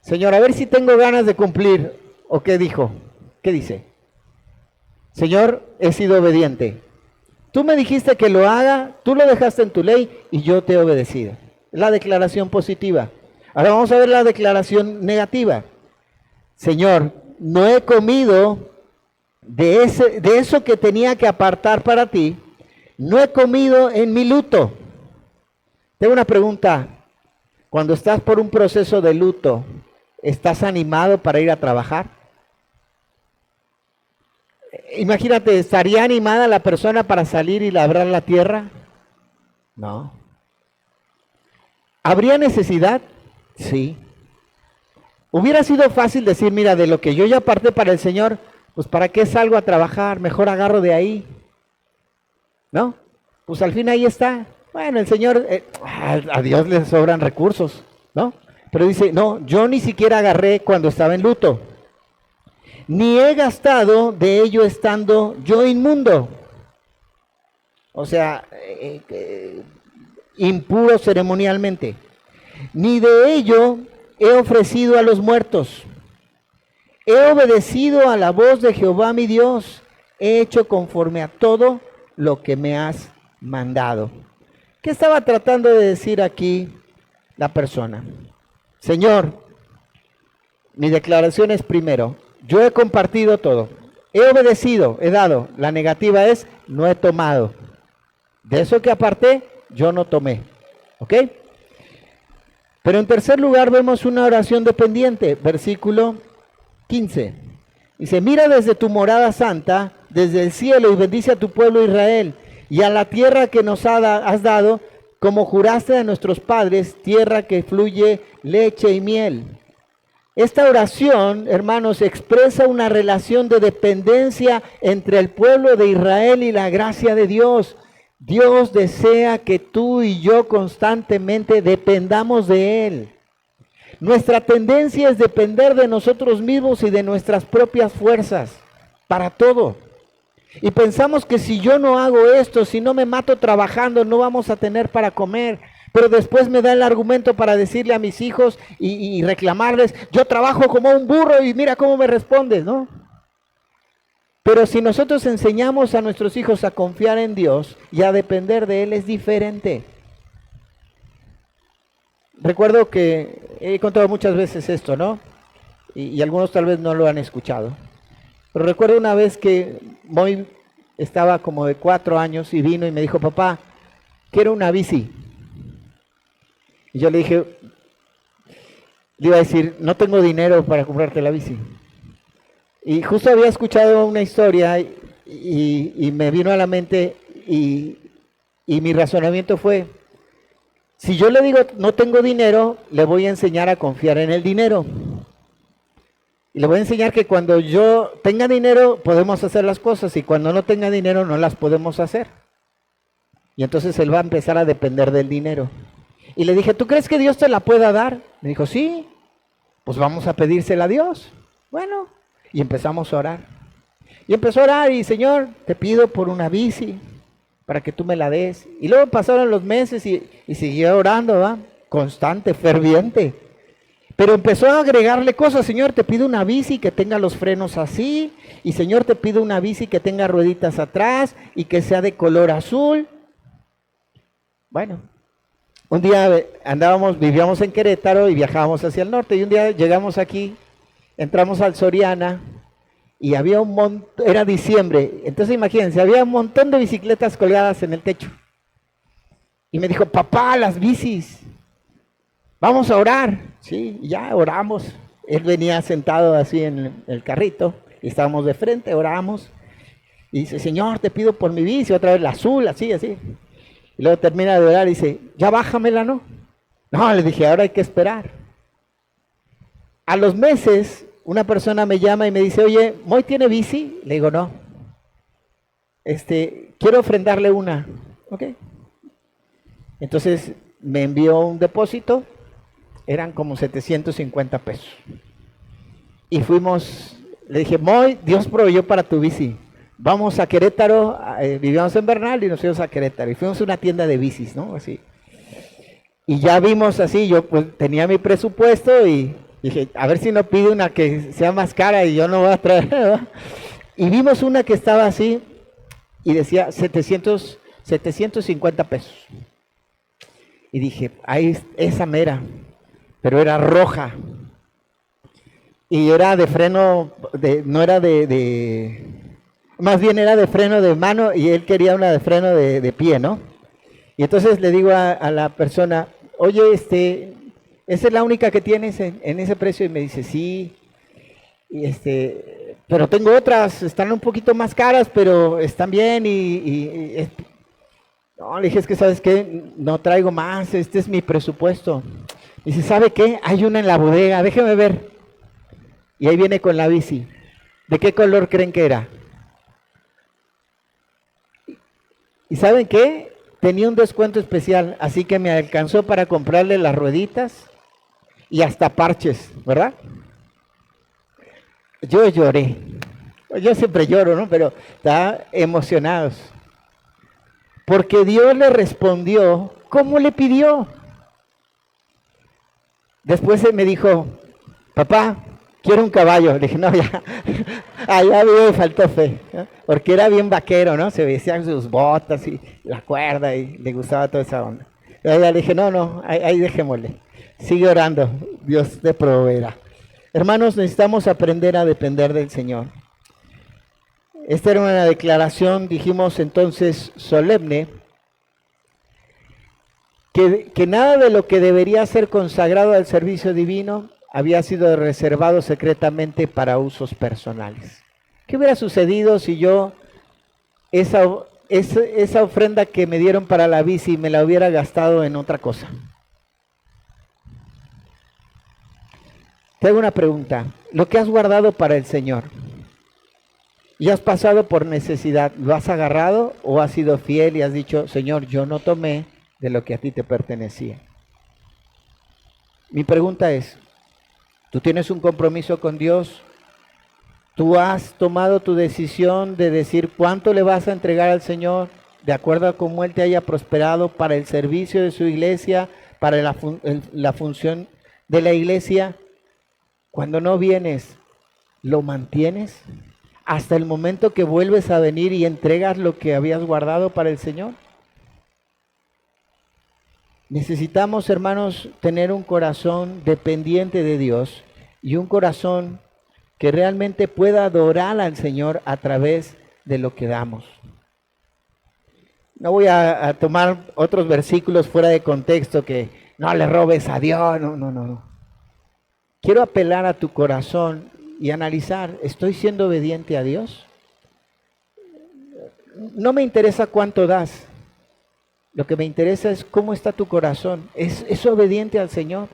Señor, a ver si tengo ganas de cumplir. ¿O qué dijo? ¿Qué dice? Señor, he sido obediente. Tú me dijiste que lo haga, tú lo dejaste en tu ley y yo te he obedecido. La declaración positiva. Ahora vamos a ver la declaración negativa. Señor, no he comido de eso que tenía que apartar para ti. No he comido en mi luto. Tengo una pregunta. Cuando estás por un proceso de luto, ¿estás animado para ir a trabajar? Imagínate, ¿estaría animada la persona para salir y labrar la tierra? No. ¿Habría necesidad? Sí. Hubiera sido fácil decir, mira, de lo que yo ya aparté para el Señor, pues ¿para qué salgo a trabajar? Mejor agarro de ahí. ¿No? Pues al fin ahí está. Bueno, el Señor, a Dios le sobran recursos, ¿no? Pero dice, no, yo ni siquiera agarré cuando estaba en luto. Ni he gastado de ello estando yo inmundo. O sea, impuro ceremonialmente. Ni de ello he ofrecido a los muertos. He obedecido a la voz de Jehová mi Dios. He hecho conforme a todo lo que me has mandado. ¿Qué estaba tratando de decir aquí la persona? Señor, mi declaración es primero, yo he compartido todo, he obedecido, he dado. La negativa es, no he tomado. De eso que aparté, yo no tomé. ¿Ok? Pero en tercer lugar vemos una oración dependiente, versículo 15. Dice, mira desde tu morada santa, desde el cielo, y bendice a tu pueblo Israel, y a la tierra que nos has dado, como juraste a nuestros padres, tierra que fluye leche y miel. Esta oración, hermanos, expresa una relación de dependencia entre el pueblo de Israel y la gracia de Dios. Dios desea que tú y yo constantemente dependamos de Él. Nuestra tendencia es depender de nosotros mismos y de nuestras propias fuerzas para todo. Y pensamos que si yo no hago esto, si no me mato trabajando, no vamos a tener para comer. Pero después me da el argumento para decirle a mis hijos y reclamarles, yo trabajo como un burro y mira cómo me respondes, ¿no? Pero si nosotros enseñamos a nuestros hijos a confiar en Dios y a depender de Él, es diferente. Recuerdo que he contado muchas veces esto, ¿no? Y algunos tal vez no lo han escuchado. Pero recuerdo una vez que Moy estaba como de 4 años y vino y me dijo, papá, quiero una bici. Y yo le dije, le iba a decir, no tengo dinero para comprarte la bici. Y justo había escuchado una historia y me vino a la mente y mi razonamiento fue, si yo le digo no tengo dinero, le voy a enseñar a confiar en el dinero. Y le voy a enseñar que cuando yo tenga dinero podemos hacer las cosas y cuando no tenga dinero no las podemos hacer. Y entonces él va a empezar a depender del dinero. Y le dije, ¿tú crees que Dios te la pueda dar? Me dijo, sí, pues vamos a pedírsela a Dios. Bueno, y empezamos a orar. Y empezó a orar y Señor, te pido por una bici para que tú me la des. Y luego pasaron los meses y siguió orando, ¿va? Constante, ferviente. Pero empezó a agregarle cosas. Señor, te pido una bici que tenga los frenos así. Y Señor, te pido una bici que tenga rueditas atrás y que sea de color azul. Bueno, un día vivíamos en Querétaro y viajábamos hacia el norte. Y un día llegamos aquí, entramos al Soriana y había era diciembre. Entonces imagínense, había un montón de bicicletas colgadas en el techo. Y me dijo, papá, las bicis, vamos a orar. Sí, y ya oramos. Él venía sentado así en el carrito y estábamos de frente, oramos. Y dice, Señor, te pido por mi bici, otra vez la azul, así. Y luego termina de orar y dice, ya bájamela, ¿no? No, le dije, ahora hay que esperar. A los meses, una persona me llama y me dice, oye, ¿Moy tiene bici? Le digo, no. Quiero ofrendarle una. Ok. Entonces me envió un depósito, eran como 750 pesos. Y fuimos, le dije, Moy, Dios proveyó para tu bici. Vamos a Querétaro, vivíamos en Bernal y nos fuimos a Querétaro. Y fuimos a una tienda de bicis, ¿no? Así. Y ya vimos así, yo pues tenía mi presupuesto y dije, a ver si no pide una que sea más cara y yo no voy a traer, ¿verdad? Y vimos una que estaba así y decía 750 pesos. Y dije, ahí esa mera, pero era roja. Y era de freno, no era más bien era de freno de mano y él quería una de freno de pie, ¿no? Y entonces le digo a la persona, oye, ¿esa es la única que tienes en ese precio? Y me dice, sí, y pero tengo otras, están un poquito más caras, pero están bien no, le dije, es que ¿sabes qué? No traigo más, este es mi presupuesto. Dice, ¿sabe qué? Hay una en la bodega, déjeme ver. Y ahí viene con la bici. ¿De qué color creen que era? ¿Y saben qué? Tenía un descuento especial, así que me alcanzó para comprarle las rueditas y hasta parches, ¿verdad? Yo lloré. Yo siempre lloro, ¿no? Pero está emocionados. Porque Dios le respondió como le pidió. Después él me dijo, papá, quiero un caballo. Le dije, no, ya, allá me faltó fe, ¿no? Porque era bien vaquero, ¿no? Se vestían sus botas y la cuerda y le gustaba toda esa onda. Y le dije, no, ahí dejémosle. Sigue orando, Dios te proveerá. Hermanos, necesitamos aprender a depender del Señor. Esta era una declaración, dijimos entonces, solemne, que nada de lo que debería ser consagrado al servicio divino había sido reservado secretamente para usos personales. ¿Qué hubiera sucedido si yo esa ofrenda que me dieron para la bici me la hubiera gastado en otra cosa? Te hago una pregunta. Lo que has guardado para el Señor y has pasado por necesidad, ¿lo has agarrado o has sido fiel y has dicho, Señor, yo no tomé de lo que a ti te pertenecía? Mi pregunta es, ¿tú tienes un compromiso con Dios? ¿Tú has tomado tu decisión de decir cuánto le vas a entregar al Señor de acuerdo a cómo Él te haya prosperado para el servicio de su iglesia, para la función de la iglesia? Cuando no vienes, ¿lo mantienes hasta el momento que vuelves a venir y entregas lo que habías guardado para el Señor? Necesitamos, hermanos, tener un corazón dependiente de Dios y un corazón que realmente pueda adorar al Señor a través de lo que damos. No voy a tomar otros versículos fuera de contexto que no le robes a Dios, no. Quiero apelar a tu corazón y analizar, ¿estoy siendo obediente a Dios? No me interesa cuánto das. Lo que me interesa es cómo está tu corazón. ¿Es obediente al Señor?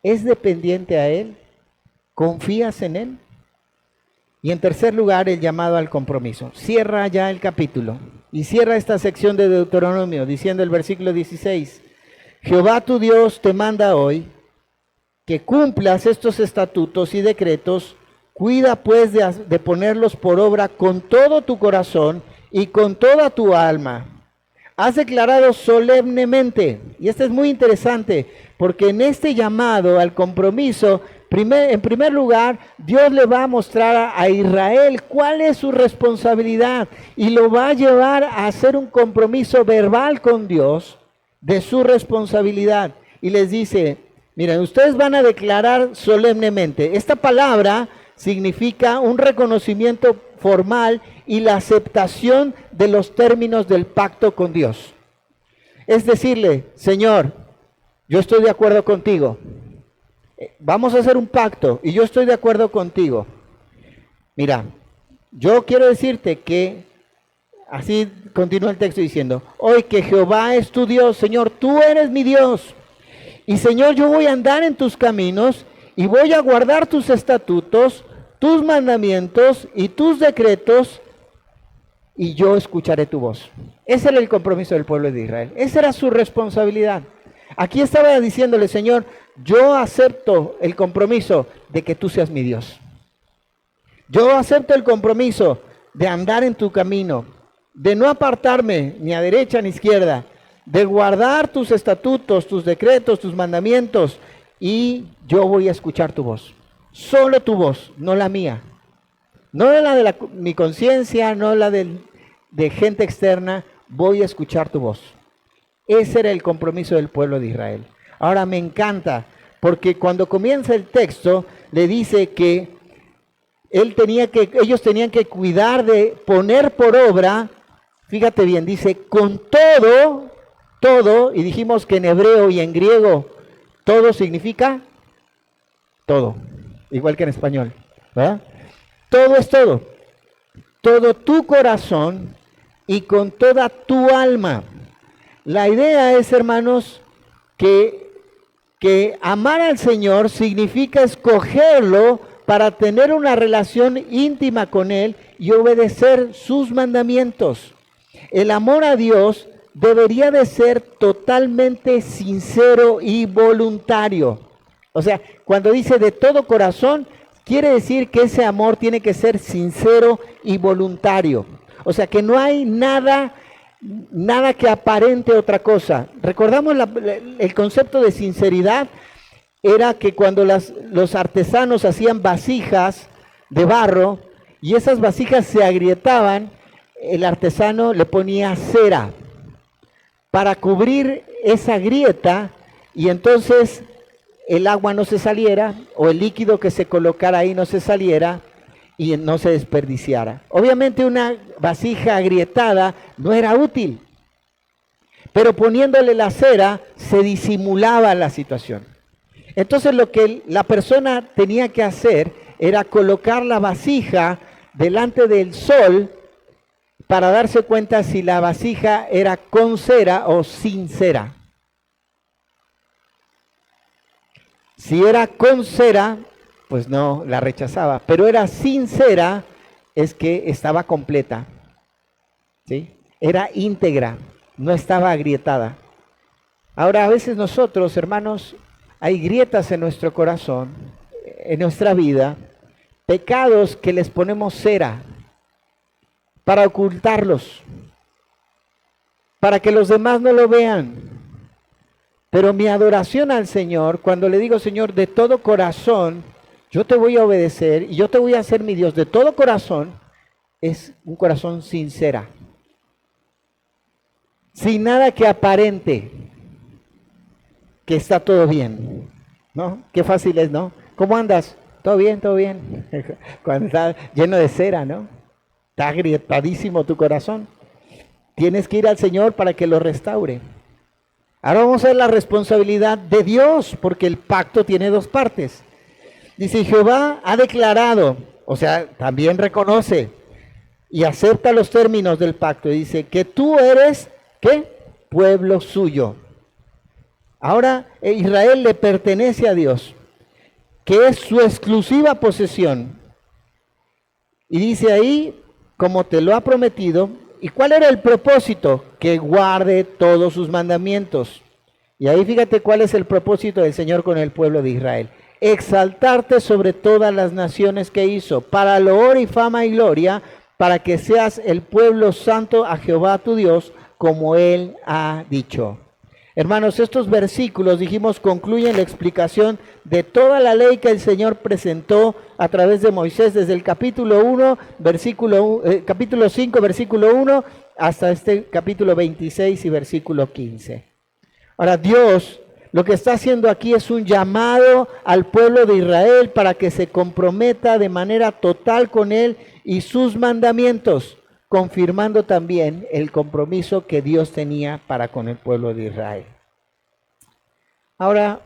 ¿Es dependiente a Él? ¿Confías en Él? Y en tercer lugar, el llamado al compromiso. Cierra ya el capítulo y cierra esta sección de Deuteronomio diciendo el versículo 16, Jehová tu Dios te manda hoy que cumplas estos estatutos y decretos, cuida pues de ponerlos por obra con todo tu corazón y con toda tu alma. Has declarado solemnemente, y esto es muy interesante, porque en este llamado al compromiso, en primer lugar, Dios le va a mostrar a Israel cuál es su responsabilidad y lo va a llevar a hacer un compromiso verbal con Dios de su responsabilidad. Y les dice, miren, ustedes van a declarar solemnemente. Esta palabra significa un reconocimiento formal y la aceptación de los términos del pacto con Dios. Es decirle, Señor, yo estoy de acuerdo contigo. Vamos a hacer un pacto y yo estoy de acuerdo contigo. Mira, yo quiero decirte que, así continúa el texto diciendo, hoy que Jehová es tu Dios, Señor, tú eres mi Dios. Y Señor, yo voy a andar en tus caminos y voy a guardar tus estatutos, tus mandamientos y tus decretos, y yo escucharé tu voz. Ese era el compromiso del pueblo de Israel. Esa era su responsabilidad. Aquí estaba diciéndole, Señor, yo acepto el compromiso de que tú seas mi Dios. Yo acepto el compromiso de andar en tu camino, de no apartarme ni a derecha ni a izquierda, de guardar tus estatutos, tus decretos, tus mandamientos, y yo voy a escuchar tu voz. Solo tu voz, no la mía. No la de mi conciencia, no la de gente externa, voy a escuchar tu voz. Ese era el compromiso del pueblo de Israel. Ahora me encanta, porque cuando comienza el texto, le dice que ellos tenían que cuidar de poner por obra, fíjate bien, dice, con todo, y dijimos que en hebreo y en griego, todo significa todo, igual que en español, ¿verdad? Todo es todo tu corazón y con toda tu alma. La idea es, hermanos, que amar al Señor significa escogerlo para tener una relación íntima con Él y obedecer sus mandamientos. El amor a Dios debería de ser totalmente sincero y voluntario. O sea, cuando dice de todo corazón, quiere decir que ese amor tiene que ser sincero y voluntario. O sea, que no hay nada que aparente otra cosa. Recordamos el concepto de sinceridad. Era que cuando los artesanos hacían vasijas de barro y esas vasijas se agrietaban, el artesano le ponía cera para cubrir esa grieta y entonces el agua no se saliera o el líquido que se colocara ahí no se saliera y no se desperdiciara. Obviamente una vasija agrietada no era útil, pero poniéndole la cera se disimulaba la situación. Entonces lo que la persona tenía que hacer era colocar la vasija delante del sol para darse cuenta si la vasija era con cera o sin cera. Si era con cera, pues no, la rechazaba, pero era sin cera, es que estaba completa, ¿sí? Era íntegra, no estaba agrietada. Ahora a veces nosotros, hermanos, hay grietas en nuestro corazón, en nuestra vida, pecados que les ponemos cera para ocultarlos, para que los demás no lo vean. Pero mi adoración al Señor, cuando le digo, Señor, de todo corazón, yo te voy a obedecer y yo te voy a hacer mi Dios de todo corazón, es un corazón sincero, sin nada que aparente que está todo bien, ¿no? Qué fácil es, ¿no? ¿Cómo andas? Todo bien, todo bien. Cuando está lleno de cera, ¿no? Está agrietadísimo tu corazón. Tienes que ir al Señor para que lo restaure. Ahora vamos a ver la responsabilidad de Dios, porque el pacto tiene dos partes. Dice, Jehová ha declarado, o sea, también reconoce y acepta los términos del pacto. Dice que tú eres, ¿qué? Pueblo suyo. Ahora Israel le pertenece a Dios, que es su exclusiva posesión. Y dice ahí, como te lo ha prometido, ¿y cuál era el propósito? Que guarde todos sus mandamientos. Y ahí fíjate cuál es el propósito del Señor con el pueblo de Israel. Exaltarte sobre todas las naciones que hizo, para loor y fama y gloria, para que seas el pueblo santo a Jehová tu Dios, como Él ha dicho. Hermanos, estos versículos, dijimos, concluyen la explicación de toda la ley que el Señor presentó a través de Moisés, desde el capítulo 1, capítulo 5, versículo 1, hasta este capítulo 26 y versículo 15. Ahora, Dios lo que está haciendo aquí es un llamado al pueblo de Israel para que se comprometa de manera total con Él y sus mandamientos, confirmando también el compromiso que Dios tenía para con el pueblo de Israel. Ahora,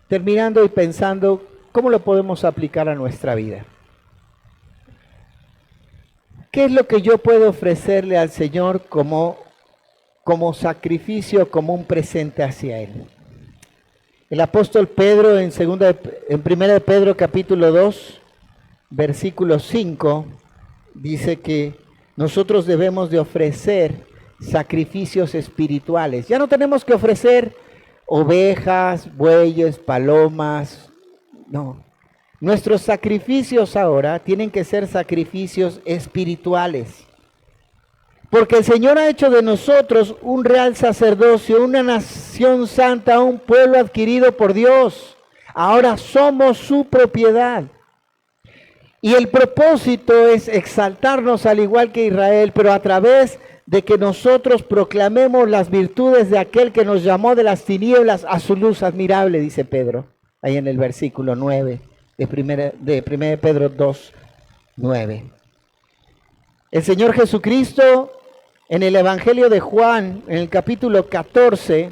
terminando y pensando, ¿cómo lo podemos aplicar a nuestra vida? ¿Qué es lo que yo puedo ofrecerle al Señor como sacrificio, como un presente hacia Él? El apóstol Pedro en 1 de Pedro capítulo 2, versículo 5, dice que nosotros debemos de ofrecer sacrificios espirituales. Ya no tenemos que ofrecer ovejas, bueyes, palomas. No. Nuestros sacrificios ahora tienen que ser sacrificios espirituales. Porque el Señor ha hecho de nosotros un real sacerdocio, una nación santa, un pueblo adquirido por Dios. Ahora somos su propiedad. Y el propósito es exaltarnos al igual que Israel, pero a través de que nosotros proclamemos las virtudes de aquel que nos llamó de las tinieblas a su luz admirable, dice Pedro, ahí en el versículo 9 de 1 Pedro 2, 9. El Señor Jesucristo en el Evangelio de Juan, en el capítulo 14,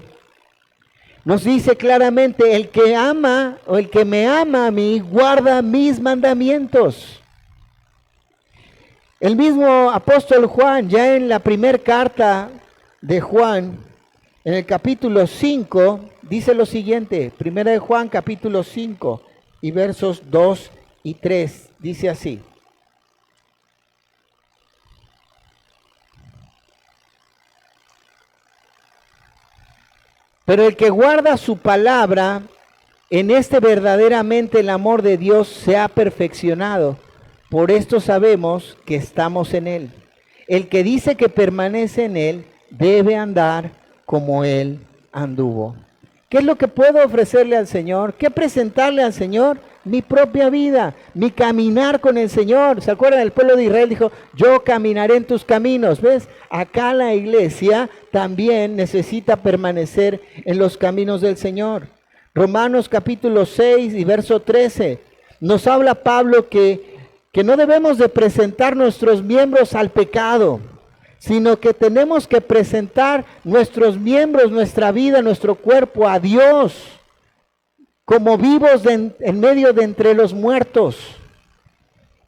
nos dice claramente, el que ama o el que me ama a mí, guarda mis mandamientos. El mismo apóstol Juan, ya en la primera carta de Juan, en el capítulo 5, dice lo siguiente, primera de Juan capítulo 5 y versos 2 y 3, dice así. Pero el que guarda su palabra, en este verdaderamente el amor de Dios se ha perfeccionado. Por esto sabemos que estamos en Él. El que dice que permanece en Él debe andar como Él anduvo. ¿Qué es lo que puedo ofrecerle al Señor? ¿Qué presentarle al Señor? Mi propia vida, mi caminar con el Señor. ¿Se acuerdan? El pueblo de Israel dijo, yo caminaré en tus caminos. ¿Ves? Acá la iglesia también necesita permanecer en los caminos del Señor. Romanos capítulo 6 y verso 13. Nos habla Pablo que no debemos de presentar nuestros miembros al pecado, sino que tenemos que presentar nuestros miembros, nuestra vida, nuestro cuerpo a Dios, como vivos en medio de entre los muertos.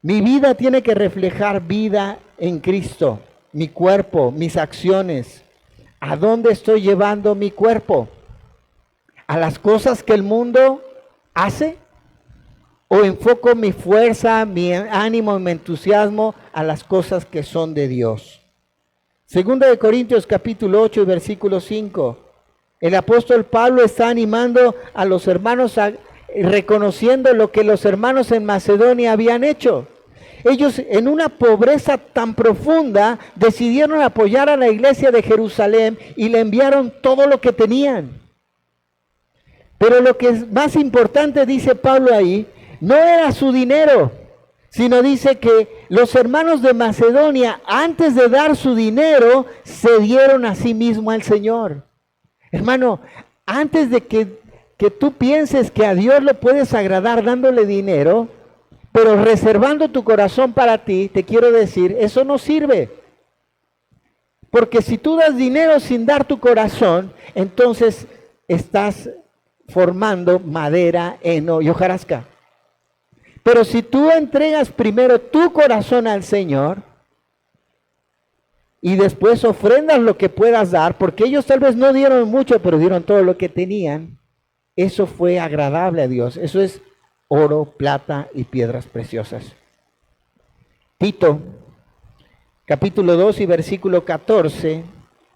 Mi vida tiene que reflejar vida en Cristo, mi cuerpo, mis acciones. ¿A dónde estoy llevando mi cuerpo? ¿A las cosas que el mundo hace? ¿O enfoco mi fuerza, mi ánimo, mi entusiasmo a las cosas que son de Dios? Segunda de Corintios capítulo 8 y versículo 5. El apóstol Pablo está animando a los hermanos, reconociendo lo que los hermanos en Macedonia habían hecho. Ellos en una pobreza tan profunda decidieron apoyar a la iglesia de Jerusalén y le enviaron todo lo que tenían. Pero lo que es más importante, dice Pablo ahí, no era su dinero, sino dice que los hermanos de Macedonia, antes de dar su dinero, se dieron a sí mismo al Señor. Hermano, antes de que tú pienses que a Dios lo puedes agradar dándole dinero, pero reservando tu corazón para ti, te quiero decir, eso no sirve. Porque si tú das dinero sin dar tu corazón, entonces estás formando madera, heno y hojarasca. Pero si tú entregas primero tu corazón al Señor y después ofrendas lo que puedas dar, porque ellos tal vez no dieron mucho, pero dieron todo lo que tenían, eso fue agradable a Dios. Eso es oro, plata y piedras preciosas. Tito, capítulo 2 y versículo 14,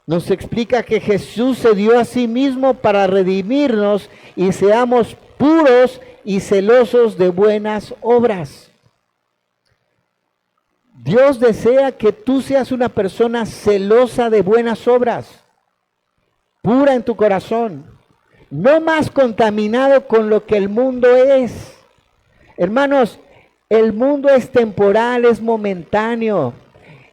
nos explica que Jesús se dio a sí mismo para redimirnos y seamos puros y celosos de buenas obras. Dios desea que tú seas una persona celosa de buenas obras, pura en tu corazón, no más contaminado con lo que el mundo es. Hermanos, el mundo es temporal, es momentáneo.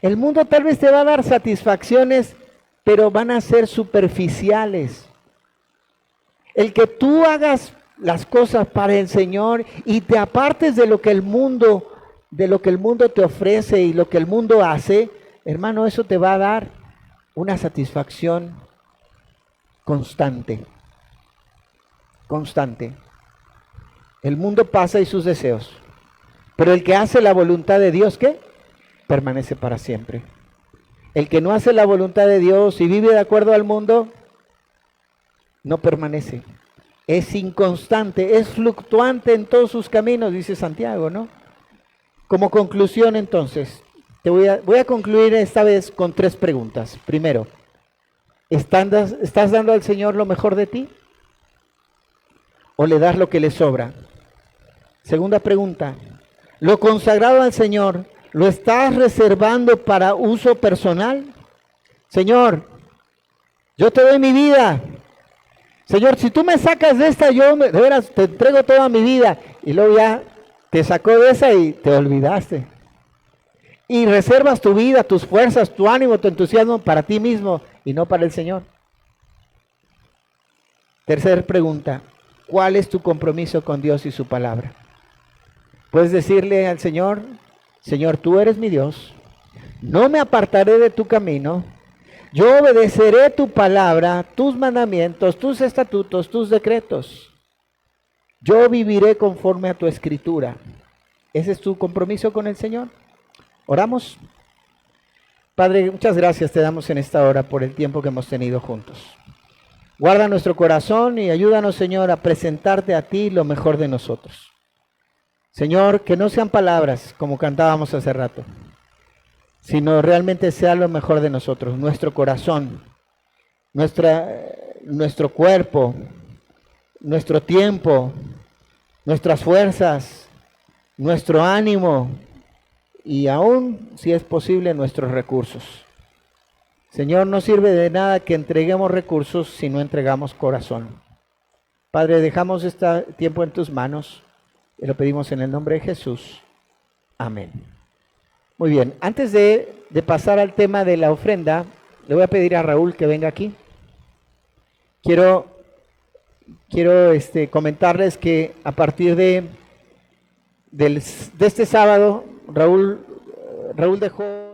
El mundo tal vez te va a dar satisfacciones, pero van a ser superficiales. El que tú hagas las cosas para el Señor y te apartes de lo que el mundo te ofrece y lo que el mundo hace, hermano, eso te va a dar una satisfacción constante. Constante. El mundo pasa y sus deseos, pero el que hace la voluntad de Dios, ¿qué? Permanece para siempre. El que no hace la voluntad de Dios y vive de acuerdo al mundo, no permanece. Es inconstante, es fluctuante en todos sus caminos, dice Santiago, ¿no? Como conclusión, entonces, voy a concluir esta vez con 3 preguntas. Primero, ¿Estás dando al Señor lo mejor de ti? ¿O le das lo que le sobra? Segunda pregunta, ¿lo consagrado al Señor lo estás reservando para uso personal? Señor, yo te doy mi vida. Señor, si tú me sacas de esta, de veras te entrego toda mi vida. Y luego ya te sacó de esa y te olvidaste. Y reservas tu vida, tus fuerzas, tu ánimo, tu entusiasmo para ti mismo y no para el Señor. Tercera pregunta, ¿cuál es tu compromiso con Dios y su palabra? Puedes decirle al Señor, Señor, tú eres mi Dios, no me apartaré de tu camino, yo obedeceré tu palabra, tus mandamientos, tus estatutos, tus decretos. Yo viviré conforme a tu escritura. ¿Ese es tu compromiso con el Señor? Oramos. Padre, muchas gracias te damos en esta hora por el tiempo que hemos tenido juntos. Guarda nuestro corazón y ayúdanos, Señor, a presentarte a ti lo mejor de nosotros. Señor, que no sean palabras como cantábamos hace rato, sino realmente sea lo mejor de nosotros, nuestro corazón, nuestro cuerpo, nuestro tiempo, nuestras fuerzas, nuestro ánimo y aún, si es posible, nuestros recursos. Señor, no sirve de nada que entreguemos recursos si no entregamos corazón. Padre, dejamos este tiempo en tus manos y lo pedimos en el nombre de Jesús. Amén. Muy bien, antes de pasar al tema de la ofrenda, le voy a pedir a Raúl que venga aquí. Quiero comentarles que a partir de este sábado, Raúl dejó